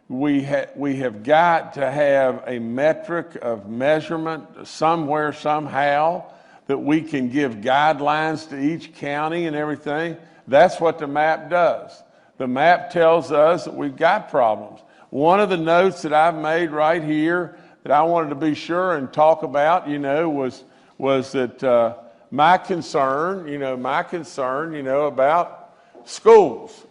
We have got to have a metric of measurement somewhere, somehow, that we can give guidelines to each county and everything. That's what the map does. The map tells us that we've got problems. One of the notes that I've made right here that I wanted to be sure and talk about, was that my concern,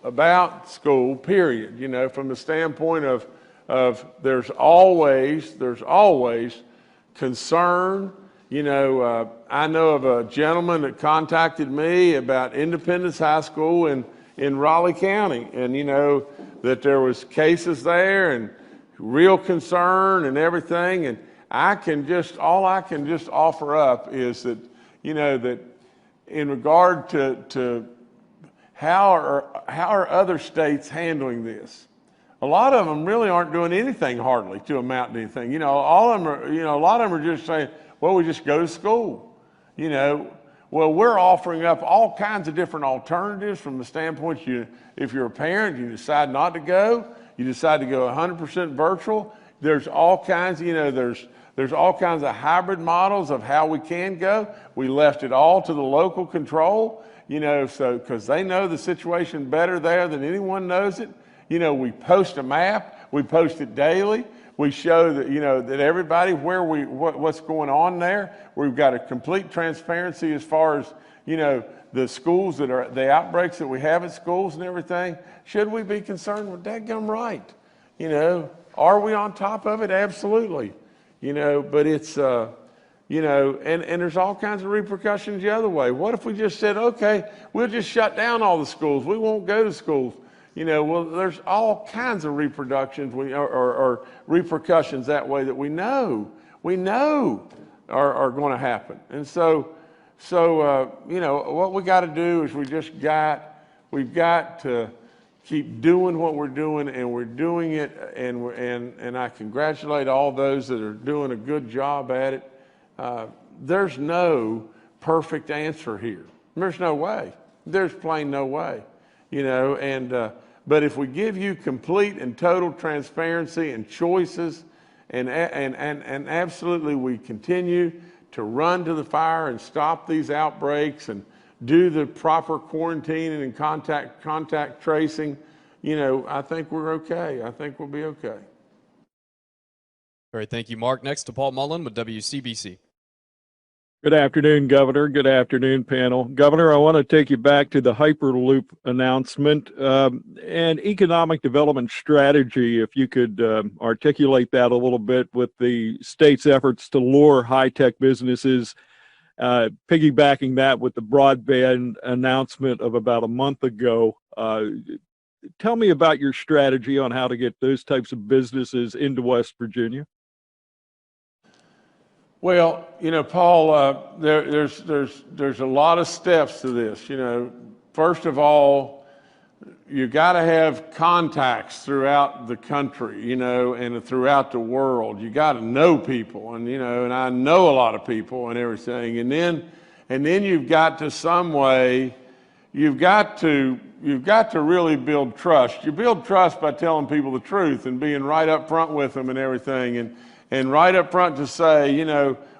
about school, period, from the standpoint of there's always concern. I know of a gentleman that contacted me about Independence High School in Raleigh County, and that there was cases there and real concern and everything, and all I can just offer up is that that in regard to how are other states handling this, a lot of them really aren't doing anything hardly to amount to anything. All of them are, a lot of them are just saying, well, we just go to school. Well, we're offering up all kinds of different alternatives from the standpoint if you're a parent, you decide not to go, you decide to go 100% virtual. There's all kinds, there's all kinds of hybrid models of how we can go. We left it all to the local control, because they know the situation better there than anyone knows it. We post a map, we post it daily. We show that, that everybody what's going on there. We've got a complete transparency as far as, the schools that are, the outbreaks that we have at schools and everything. Should we be concerned? Well, dadgum right. Are we on top of it? Absolutely. But it's, and there's all kinds of repercussions the other way. What if we just said, okay, we'll just shut down all the schools. We won't go to schools. Well, there's all kinds of repercussions or repercussions that way that we know are going to happen. And so what we got to do is we've got to keep doing what we're doing, and we're doing it, and I congratulate all those that are doing a good job at it. There's no perfect answer here. There's no way. There's plain no way. But if we give you complete and total transparency and choices, and absolutely we continue to run to the fire and stop these outbreaks and do the proper quarantining and contact tracing, I think we're okay. I think we'll be okay. All right, thank you, Mark. Next to Paul Mullen with WCBC. Good afternoon, Governor. Good afternoon, panel. Governor, I want to take you back to the Hyperloop announcement and economic development strategy. If you could articulate that a little bit with the state's efforts to lure high-tech businesses, piggybacking that with the broadband announcement of about a month ago. Tell me about your strategy on how to get those types of businesses into West Virginia. Well, Paul, there's a lot of steps to this. First of all, you got to have contacts throughout the country, and throughout the world. You got to know people, and I know a lot of people and everything. And then you've got to some way, you've got to really build trust. You build trust by telling people the truth and being right up front with them and everything. And right up front to say,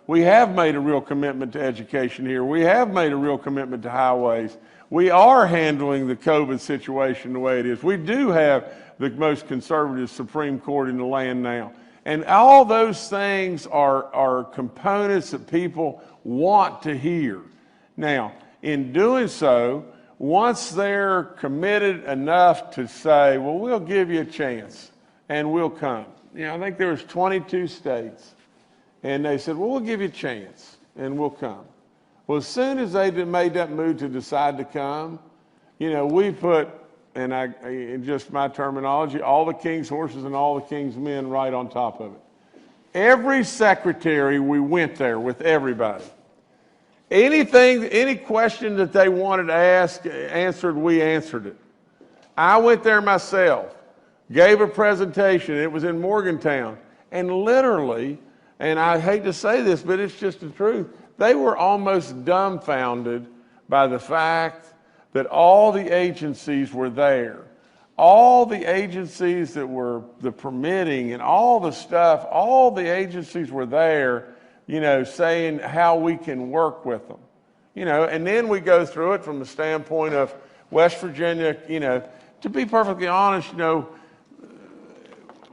we have made a real commitment to education here. We have made a real commitment to highways. We are handling the COVID situation the way it is. We do have the most conservative Supreme Court in the land now. And all those things are components that people want to hear. Now, in doing so, once they're committed enough to say, well, we'll give you a chance and we'll come. I think there was 22 states, and they said, well, we'll give you a chance, and we'll come. Well, as soon as they made that move to decide to come, we put, and in just my terminology, all the king's horses and all the king's men right on top of it. Every secretary, we went there with everybody. Any question that they wanted to ask, answered, we answered it. I went there myself. Gave a presentation. It was in Morgantown. And literally, and I hate to say this, but it's just the truth, they were almost dumbfounded by the fact that all the agencies were there. All the agencies that were the permitting and all the stuff, all the agencies were there, saying how we can work with them. And then we go through it from the standpoint of West Virginia, to be perfectly honest,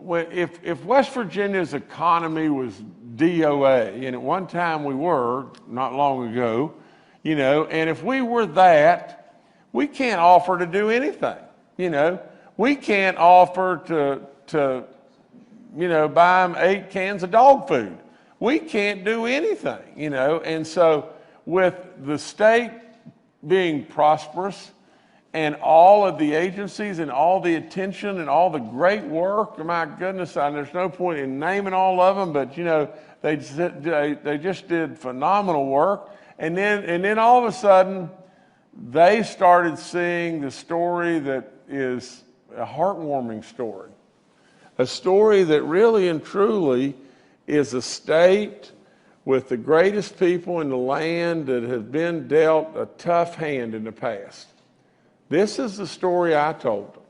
if West Virginia's economy was DOA, and at one time we were, not long ago, and if we were that, we can't offer to do anything. We can't offer to buy them 8 cans of dog food. We can't do anything, And so with the state being prosperous, and all of the agencies and all the attention and all the great work, my goodness, there's no point in naming all of them, but they just did phenomenal work. And then all of a sudden, they started seeing the story that is a heartwarming story. A story that really and truly is a state with the greatest people in the land that have been dealt a tough hand in the past. This is the story I told them.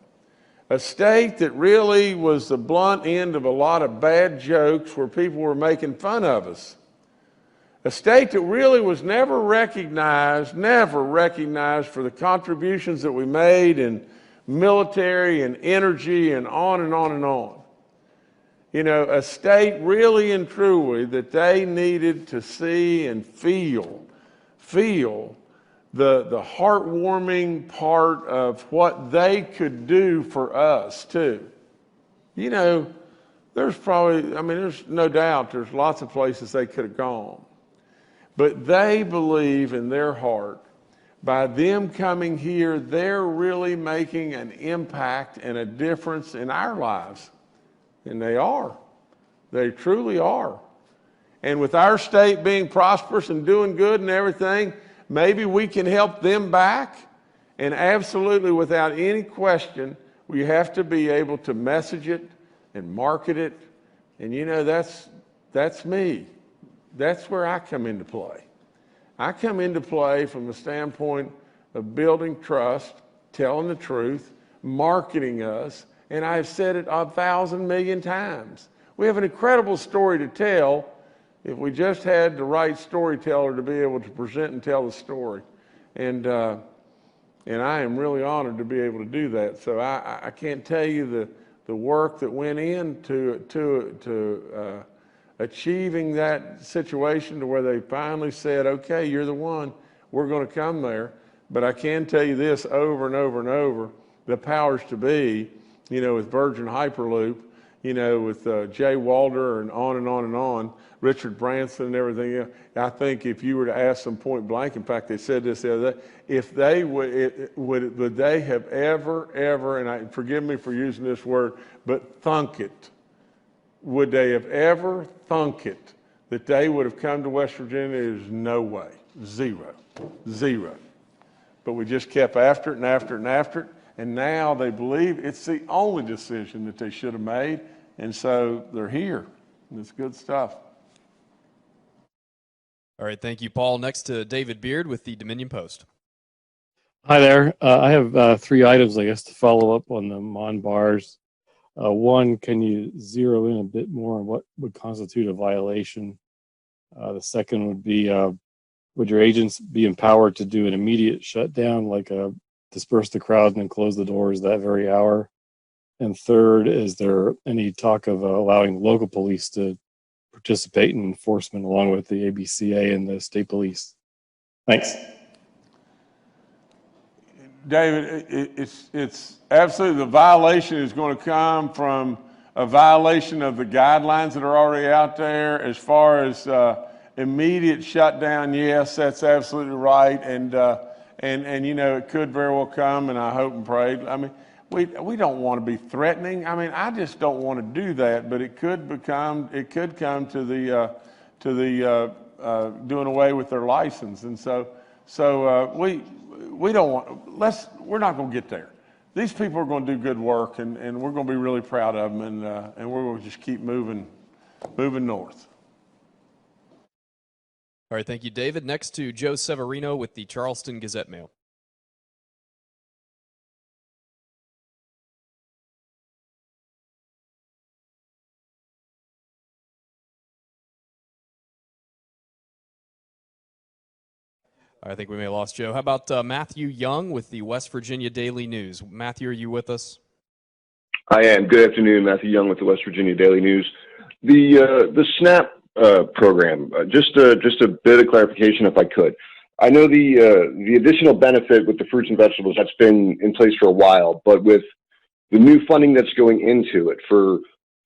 A state that really was the blunt end of a lot of bad jokes where people were making fun of us. A state that really was never recognized for the contributions that we made in military and energy and on and on and on. A state really and truly that they needed to see and feel the heartwarming part of what they could do for us too. There's no doubt there's lots of places they could have gone. But they believe in their heart, by them coming here, they're really making an impact and a difference in our lives. And they are. They truly are. And with our state being prosperous and doing good and everything, maybe we can help them back. And absolutely, without any question, we have to be able to message it and market it. And that's me. That's where I come into play. I come into play from the standpoint of building trust, telling the truth, marketing us, and I've said it 1,000 million times. We have an incredible story to tell if we just had the right storyteller to be able to present and tell the story. And I am really honored to be able to do that. So I can't tell you the work that went into achieving that situation to where they finally said, okay, you're the one, we're going to come there. But I can tell you this over and over and over, the powers to be, with Virgin Hyperloop, with Jay Walder and on and on and on, Richard Branson and everything else. I think if you were to ask them point blank, in fact, they said this the other day, if they would they have ever, and forgive me for using this word, but thunk it, would they have ever thunk it that they would have come to West Virginia? There's no way. Zero. But we just kept after it and after it and after it. And now they believe it's the only decision that they should have made. And so they're here. And it's good stuff. All right, thank you, Paul. Next to David Beard with the Dominion Post. Hi there. I have 3 items, I guess, to follow up on the Mon bars. One, can you zero in a bit more on what would constitute a violation? The second would be, would your agents be empowered to do an immediate shutdown, like disperse the crowd and then close the doors that very hour? And third, is there any talk of allowing local police to participate in enforcement along with the ABCA and the state police? Thanks. David, it's absolutely, the violation is going to come from a violation of the guidelines that are already out there. As far as immediate shutdown, yes, that's absolutely right. And it could very well come, and I hope and pray. I mean, we don't want to be threatening. I mean, I just don't want to do that, but it could come to the doing away with their license. And so we don't want, we're not going to get there. These people are going to do good work, and we're going to be really proud of them, and we're going to just keep moving north. All right, thank you, David. Next to Joe Severino with the Charleston Gazette-Mail. I think we may have lost Joe. How about Matthew Young with the West Virginia Daily News? Matthew, are you with us? I am. Good afternoon, Matthew Young with the West Virginia Daily News. The SNAP program, just a bit of clarification if I could. I know the additional benefit with the fruits and vegetables, that's been in place for a while, but with the new funding that's going into it for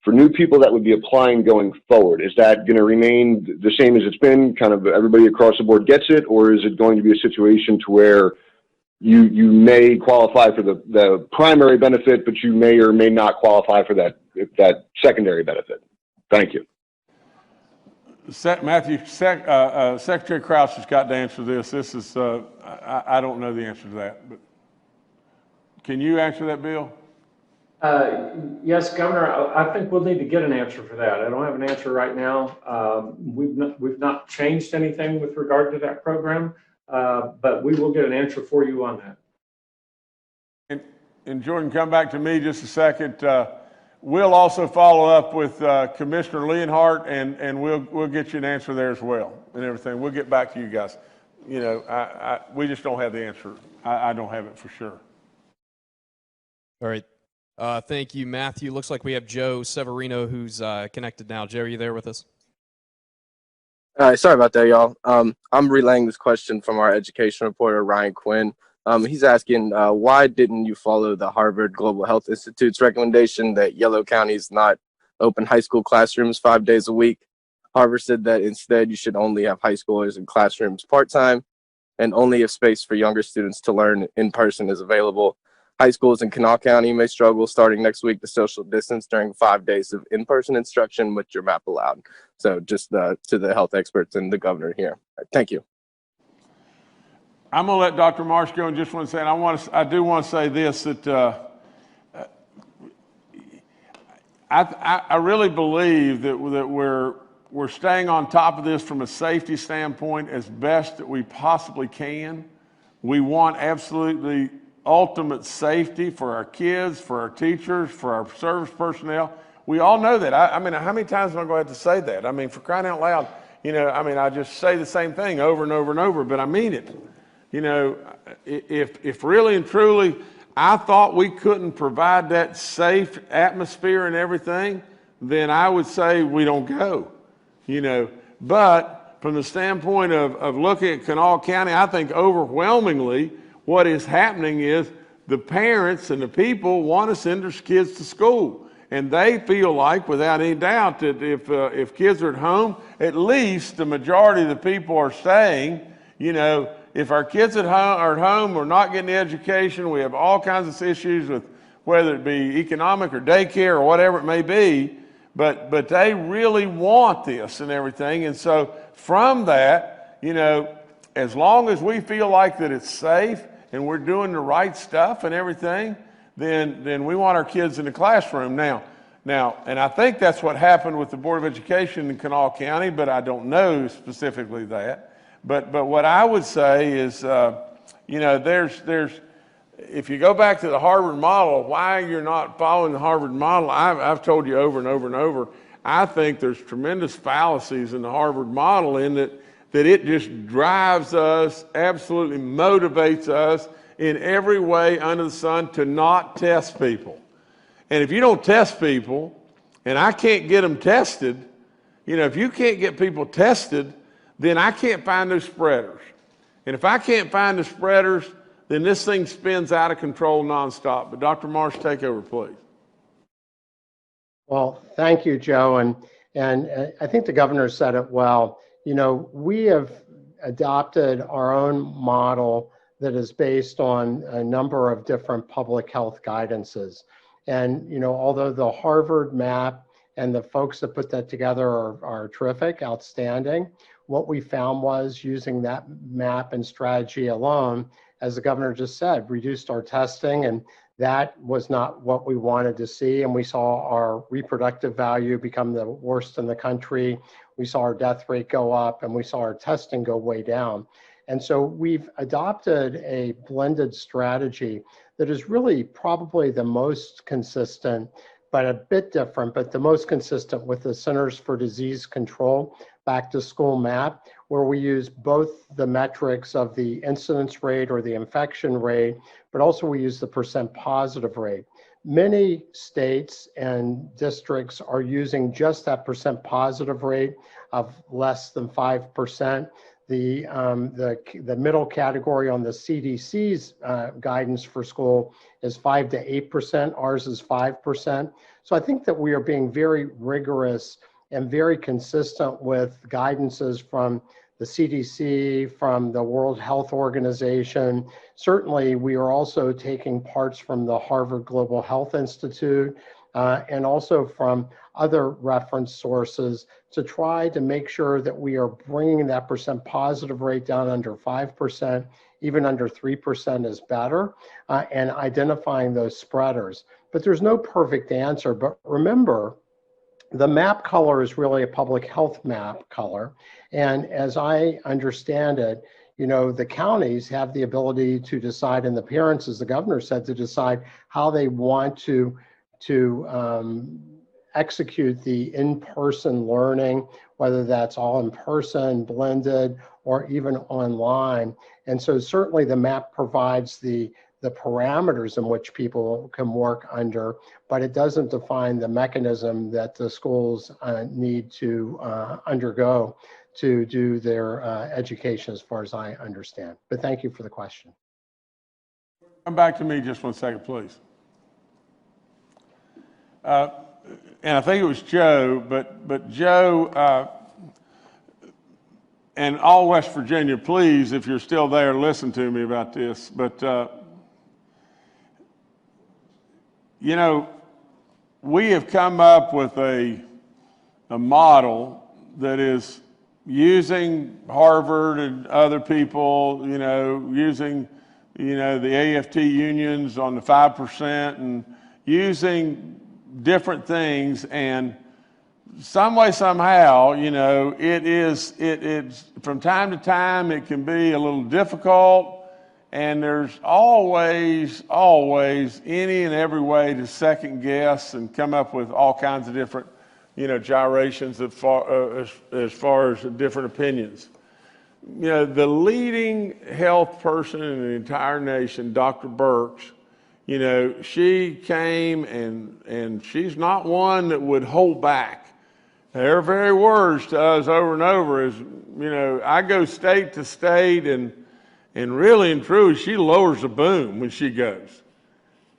new people that would be applying going forward, is that going to remain the same as it's been, kind of everybody across the board gets it, or is it going to be a situation to where you may qualify for the primary benefit, but you may or may not qualify for that secondary benefit? Thank you. Matthew, Secretary Crouch has got to answer this. This is, I don't know the answer to that, but can you answer that, Bill? Yes, Governor, I think we'll need to get an answer for that. I don't have an answer right now. We've not changed anything with regard to that program, but we will get an answer for you on that. And Jordan, come back to me just a second. We'll also follow up with Commissioner Leonhardt, and we'll get you an answer there as well and everything. We'll get back to you guys. We just don't have the answer. I don't have it for sure. All right. Thank you, Matthew. Looks like we have Joe Severino who's connected now. Joe, are you there with us? Sorry about that, y'all. I'm relaying this question from our education reporter, Ryan Quinn. He's asking, why didn't you follow the Harvard Global Health Institute's recommendation that Yellow counties not open high school classrooms 5 days a week? Harvard said that instead you should only have high schoolers in classrooms part-time and only if space for younger students to learn in person is available. High schools in Kanawha County may struggle starting next week to social distance during 5 days of in-person instruction with your map allowed. So just to the health experts and the governor here. Thank you. I'm going to let Dr. Marsh go in just one second. I do want to say this, that I really believe that we're staying on top of this from a safety standpoint as best that we possibly can. We want absolutely ultimate safety for our kids, for our teachers, for our service personnel. We all know that. I mean, how many times am I going to have to say that? I mean, for crying out loud, I just say the same thing over and over and over, but I mean it. If really and truly I thought we couldn't provide that safe atmosphere and everything, then I would say we don't go. But from the standpoint of looking at Kanawha County, I think overwhelmingly what is happening is the parents and the people want to send their kids to school. And they feel like, without any doubt, that if kids are at home, at least the majority of the people are saying, if our kids are at home, we're not getting the education, we have all kinds of issues with whether it be economic or daycare or whatever it may be, but they really want this and everything. And so from that, as long as we feel like that it's safe and we're doing the right stuff and everything, then we want our kids in the classroom. Now, and I think that's what happened with the Board of Education in Kanawha County, but I don't know specifically that. But what I would say is, there's if you go back to the Harvard model, why you're not following the Harvard model, I've told you over and over and over, I think there's tremendous fallacies in the Harvard model in that it just drives us, absolutely motivates us in every way under the sun to not test people. And if you don't test people, and I can't get them tested, if you can't get people tested, then I can't find those spreaders. And if I can't find the spreaders, then this thing spins out of control nonstop. But Dr. Marsh, take over, please. Well, thank you, Joe. And I think the governor said it well. We have adopted our own model that is based on a number of different public health guidances. And, although the Harvard map and the folks that put that together are terrific, outstanding, what we found was using that map and strategy alone, as the governor just said, reduced our testing, and that was not what we wanted to see. And we saw our reproductive value become the worst in the country. We saw our death rate go up, and we saw our testing go way down. And so we've adopted a blended strategy that is really probably the most consistent, but a bit different, but the most consistent with the Centers for Disease Control back to school map, where we use both the metrics of the incidence rate or the infection rate, but also we use the percent positive rate. Many states and districts are using just that percent positive rate of less than 5%. The middle category on the CDC's guidance for school is 5 to 8%. Ours is 5%. So I think that we are being very rigorous and very consistent with guidances from the CDC, from the World Health Organization. Certainly, we are also taking parts from the Harvard Global Health Institute and also from other reference sources to try to make sure that we are bringing that percent positive rate down under 5%, even under 3% is better, and identifying those spreaders. But there's no perfect answer. But remember, the map color is really a public health map color. And as I understand it, the counties have the ability to decide, and the parents, as the governor said, to decide how they want to execute the in-person learning, whether that's all in person, blended, or even online. And so certainly the map provides the parameters in which people can work under, but it doesn't define the mechanism that the schools need to undergo to do their education, as far as I understand. But thank you for the question. Come back to me just 1 second, please. And I think it was Joe, but Joe, and all West Virginia, please, if you're still there, listen to me about this. But, we have come up with a model that is using Harvard and other people, using, the AFT unions on the 5% and using different things, and some way, somehow, it's from time to time, it can be a little difficult, and there's always any and every way to second guess and come up with all kinds of different, gyrations as far as different opinions. The leading health person in the entire nation, Dr. Birx, she came and she's not one that would hold back. Their very words to us over and over is, I go state to state, and really and truly, she lowers the boom when she goes.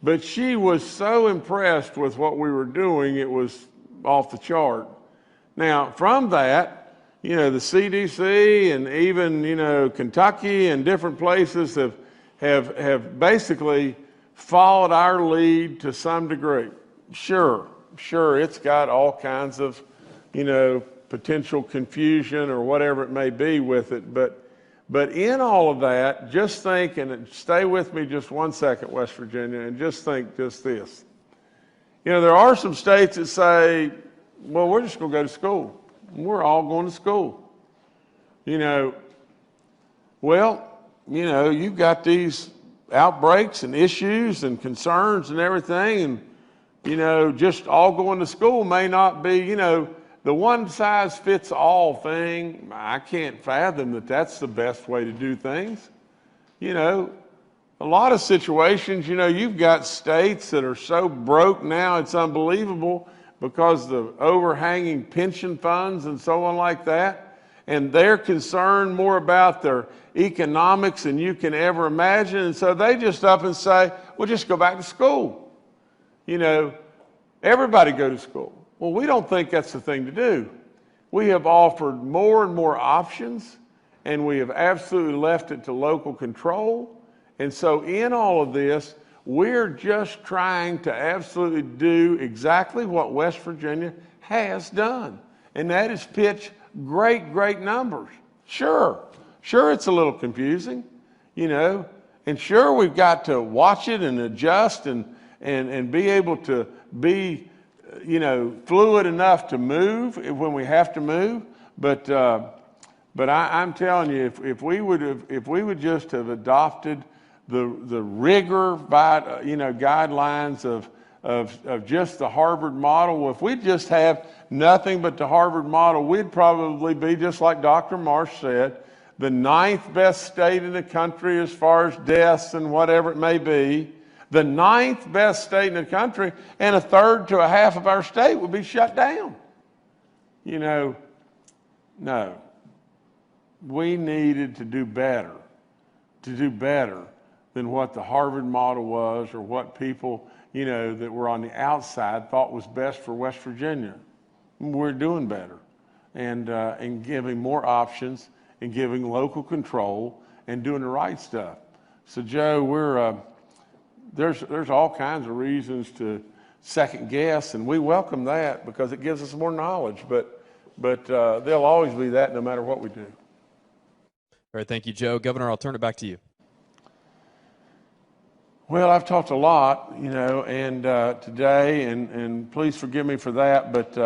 But she was so impressed with what we were doing, it was off the chart. Now, from that, the CDC and even, Kentucky and different places have basically followed our lead to some degree. Sure, it's got all kinds of, potential confusion or whatever it may be with it. But in all of that, just think, and stay with me just 1 second, West Virginia, and just think just this. There are some states that say, well, we're just going to go to school. We're all going to school. You've got these outbreaks and issues and concerns and everything, and, just all going to school may not be, the one size fits all thing. I can't fathom that that's the best way to do things. A lot of situations, you've got states that are so broke now, it's unbelievable, because the overhanging pension funds and so on like that, and they're concerned more about their economics than you can ever imagine, and so they just up and say, well, just go back to school. Everybody go to school. Well, we don't think that's the thing to do. We have offered more and more options, and we have absolutely left it to local control. And so in all of this, we're just trying to absolutely do exactly what West Virginia has done, and that is pitch great numbers. Sure, it's a little confusing, and sure, we've got to watch it and adjust and be able to be fluid enough to move when we have to move. But I'm telling you, if we would just have adopted the rigor, guidelines of just the Harvard model, if we just have nothing but the Harvard model, we'd probably be, just like Dr. Marsh said, the 9th best state in the country as far as deaths and whatever it may be. The 9th best state in the country, and a third to a half of our state would be shut down. No. We needed to do better than what the Harvard model was, or what people, that were on the outside thought was best for West Virginia. We're doing better, and giving more options, and giving local control, and doing the right stuff. So, Joe, there's all kinds of reasons to second guess, and we welcome that because it gives us more knowledge. But there'll always be that no matter what we do. All right, thank you, Joe. Governor, I'll turn it back to you. Well, I've talked a lot, and today, and please forgive me for that. But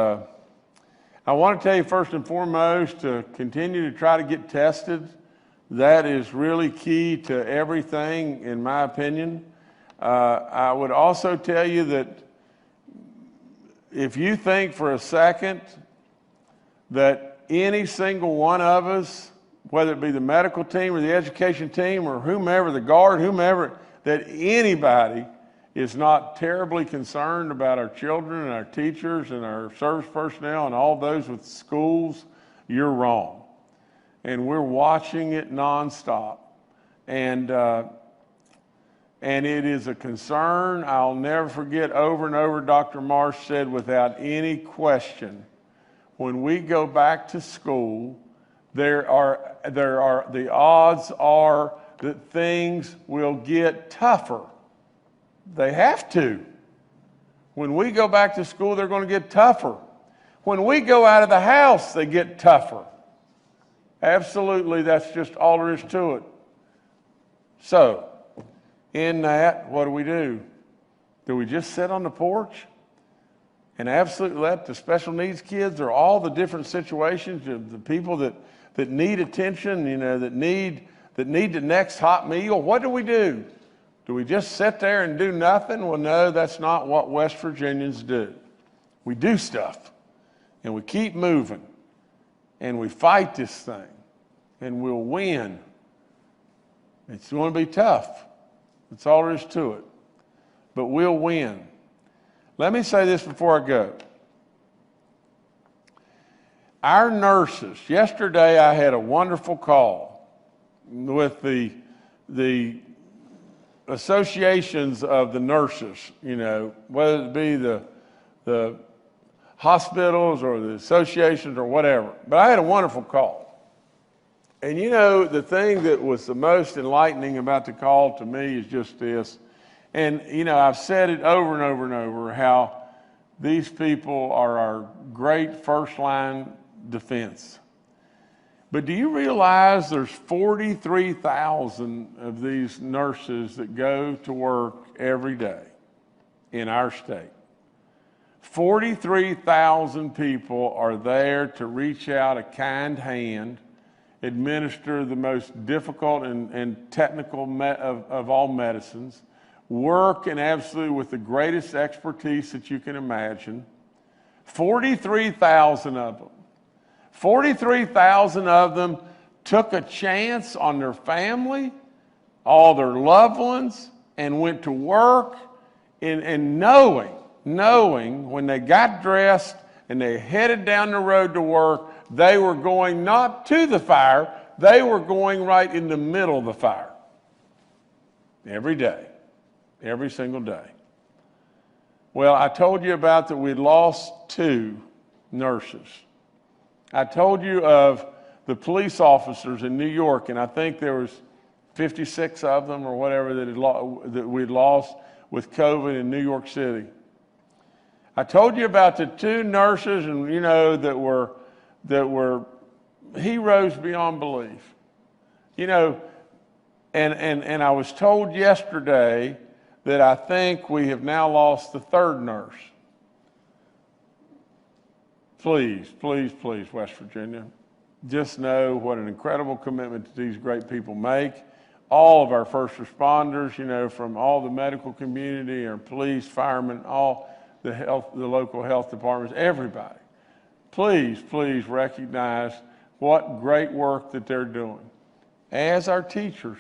I want to tell you first and foremost to continue to try to get tested. That is really key to everything, in my opinion. I would also tell you that if you think for a second that any single one of us, whether it be the medical team or the education team or whomever, the guard, whomever, that anybody is not terribly concerned about our children and our teachers and our service personnel and all those with schools, you're wrong. And we're watching it nonstop. And it is a concern. I'll never forget, over and over, Dr. Marsh said without any question, when we go back to school, the odds are that things will get tougher. They have to. When we go back to school, they're going to get tougher. When we go out of the house, they get tougher. Absolutely, that's just all there is to it. So, in that, what do? Do we just sit on the porch and absolutely let the special needs kids, or all the different situations of the people that need attention, that need the next hot meal? What do? Do we just sit there and do nothing? Well, no, that's not what West Virginians do. We do stuff, and we keep moving, and we fight this thing, and we'll win. It's going to be tough. That's all there is to it. But we'll win. Let me say this before I go. Our nurses, yesterday I had a wonderful call with the associations of the nurses, you know, whether it be the hospitals or the associations or whatever. But I had a wonderful call. And you know, the thing that was the most enlightening about the call to me is just this. And you know, I've said it over and over and over how these people are our great first line defense. But do you realize there's 43,000 of these nurses that go to work every day in our state? 43,000 people are there to reach out a kind hand, administer the most difficult and technical of all medicines, work and absolutely with the greatest expertise that you can imagine. 43,000 of them. 43,000 of them took a chance on their family, all their loved ones, and went to work and knowing when they got dressed and they headed down the road to work, they were going not to the fire, they were going right in the middle of the fire. Every day, every single day. Well, I told you about that we'd lost 2 nurses. I told you of the police officers in New York, and I think there was 56 of them or whatever that we'd lost with COVID in New York City. I told you about the 2 nurses, and you know, that were heroes beyond belief. You know, and I was told yesterday that I think we have now lost the 3rd nurse. Please, please, please, West Virginia, just know what an incredible commitment that these great people make. All of our first responders, you know, from all the medical community, our police, firemen, all the local health departments, everybody. Please, please recognize what great work that they're doing. As our teachers,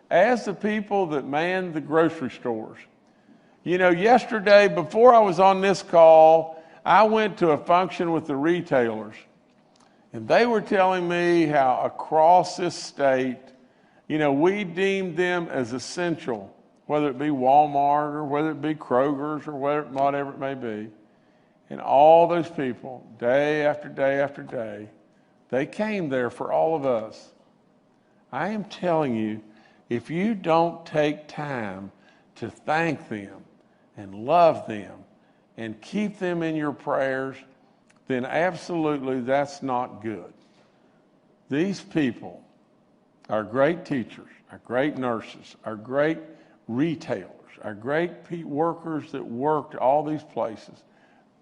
as the people that man the grocery stores. You know, yesterday, before I was on this call, I went to a function with the retailers, and they were telling me how across this state, you know, we deemed them as essential, whether it be Walmart or whether it be Kroger's or whatever it may be. And all those people, day after day after day, they came there for all of us. I am telling you, if you don't take time to thank them and love them and keep them in your prayers, then absolutely that's not good. These people are great teachers, are great nurses, are great retailers, are great workers that worked all these places,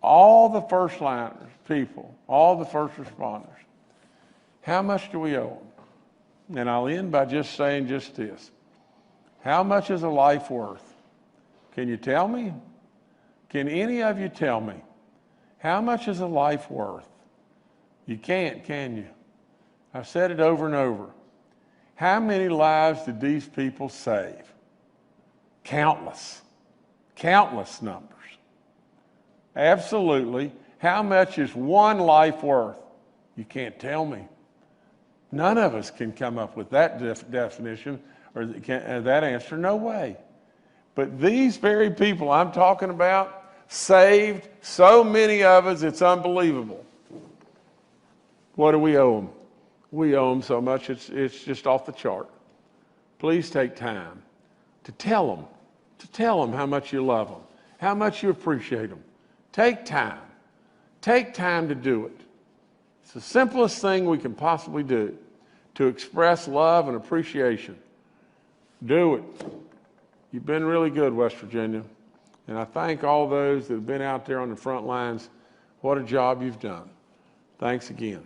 all the first liners, people, all the first responders. How much do we owe them? And I'll end by just saying just this. How much is a life worth? Can you tell me? Can any of you tell me? How much is a life worth? You can't, can you? I've said it over and over. How many lives did these people save? Countless. Countless numbers. Absolutely. How much is one life worth? You can't tell me. None of us can come up with that definition or that answer. No way. But these very people I'm talking about saved so many of us, it's unbelievable. What do we owe them? We owe them so much, it's just off the chart. Please take time to tell them how much you love them, how much you appreciate them. Take time to do it. It's the simplest thing we can possibly do to express love and appreciation. Do it. You've been really good, West Virginia. And I thank all those that have been out there on the front lines. What a job you've done. Thanks again.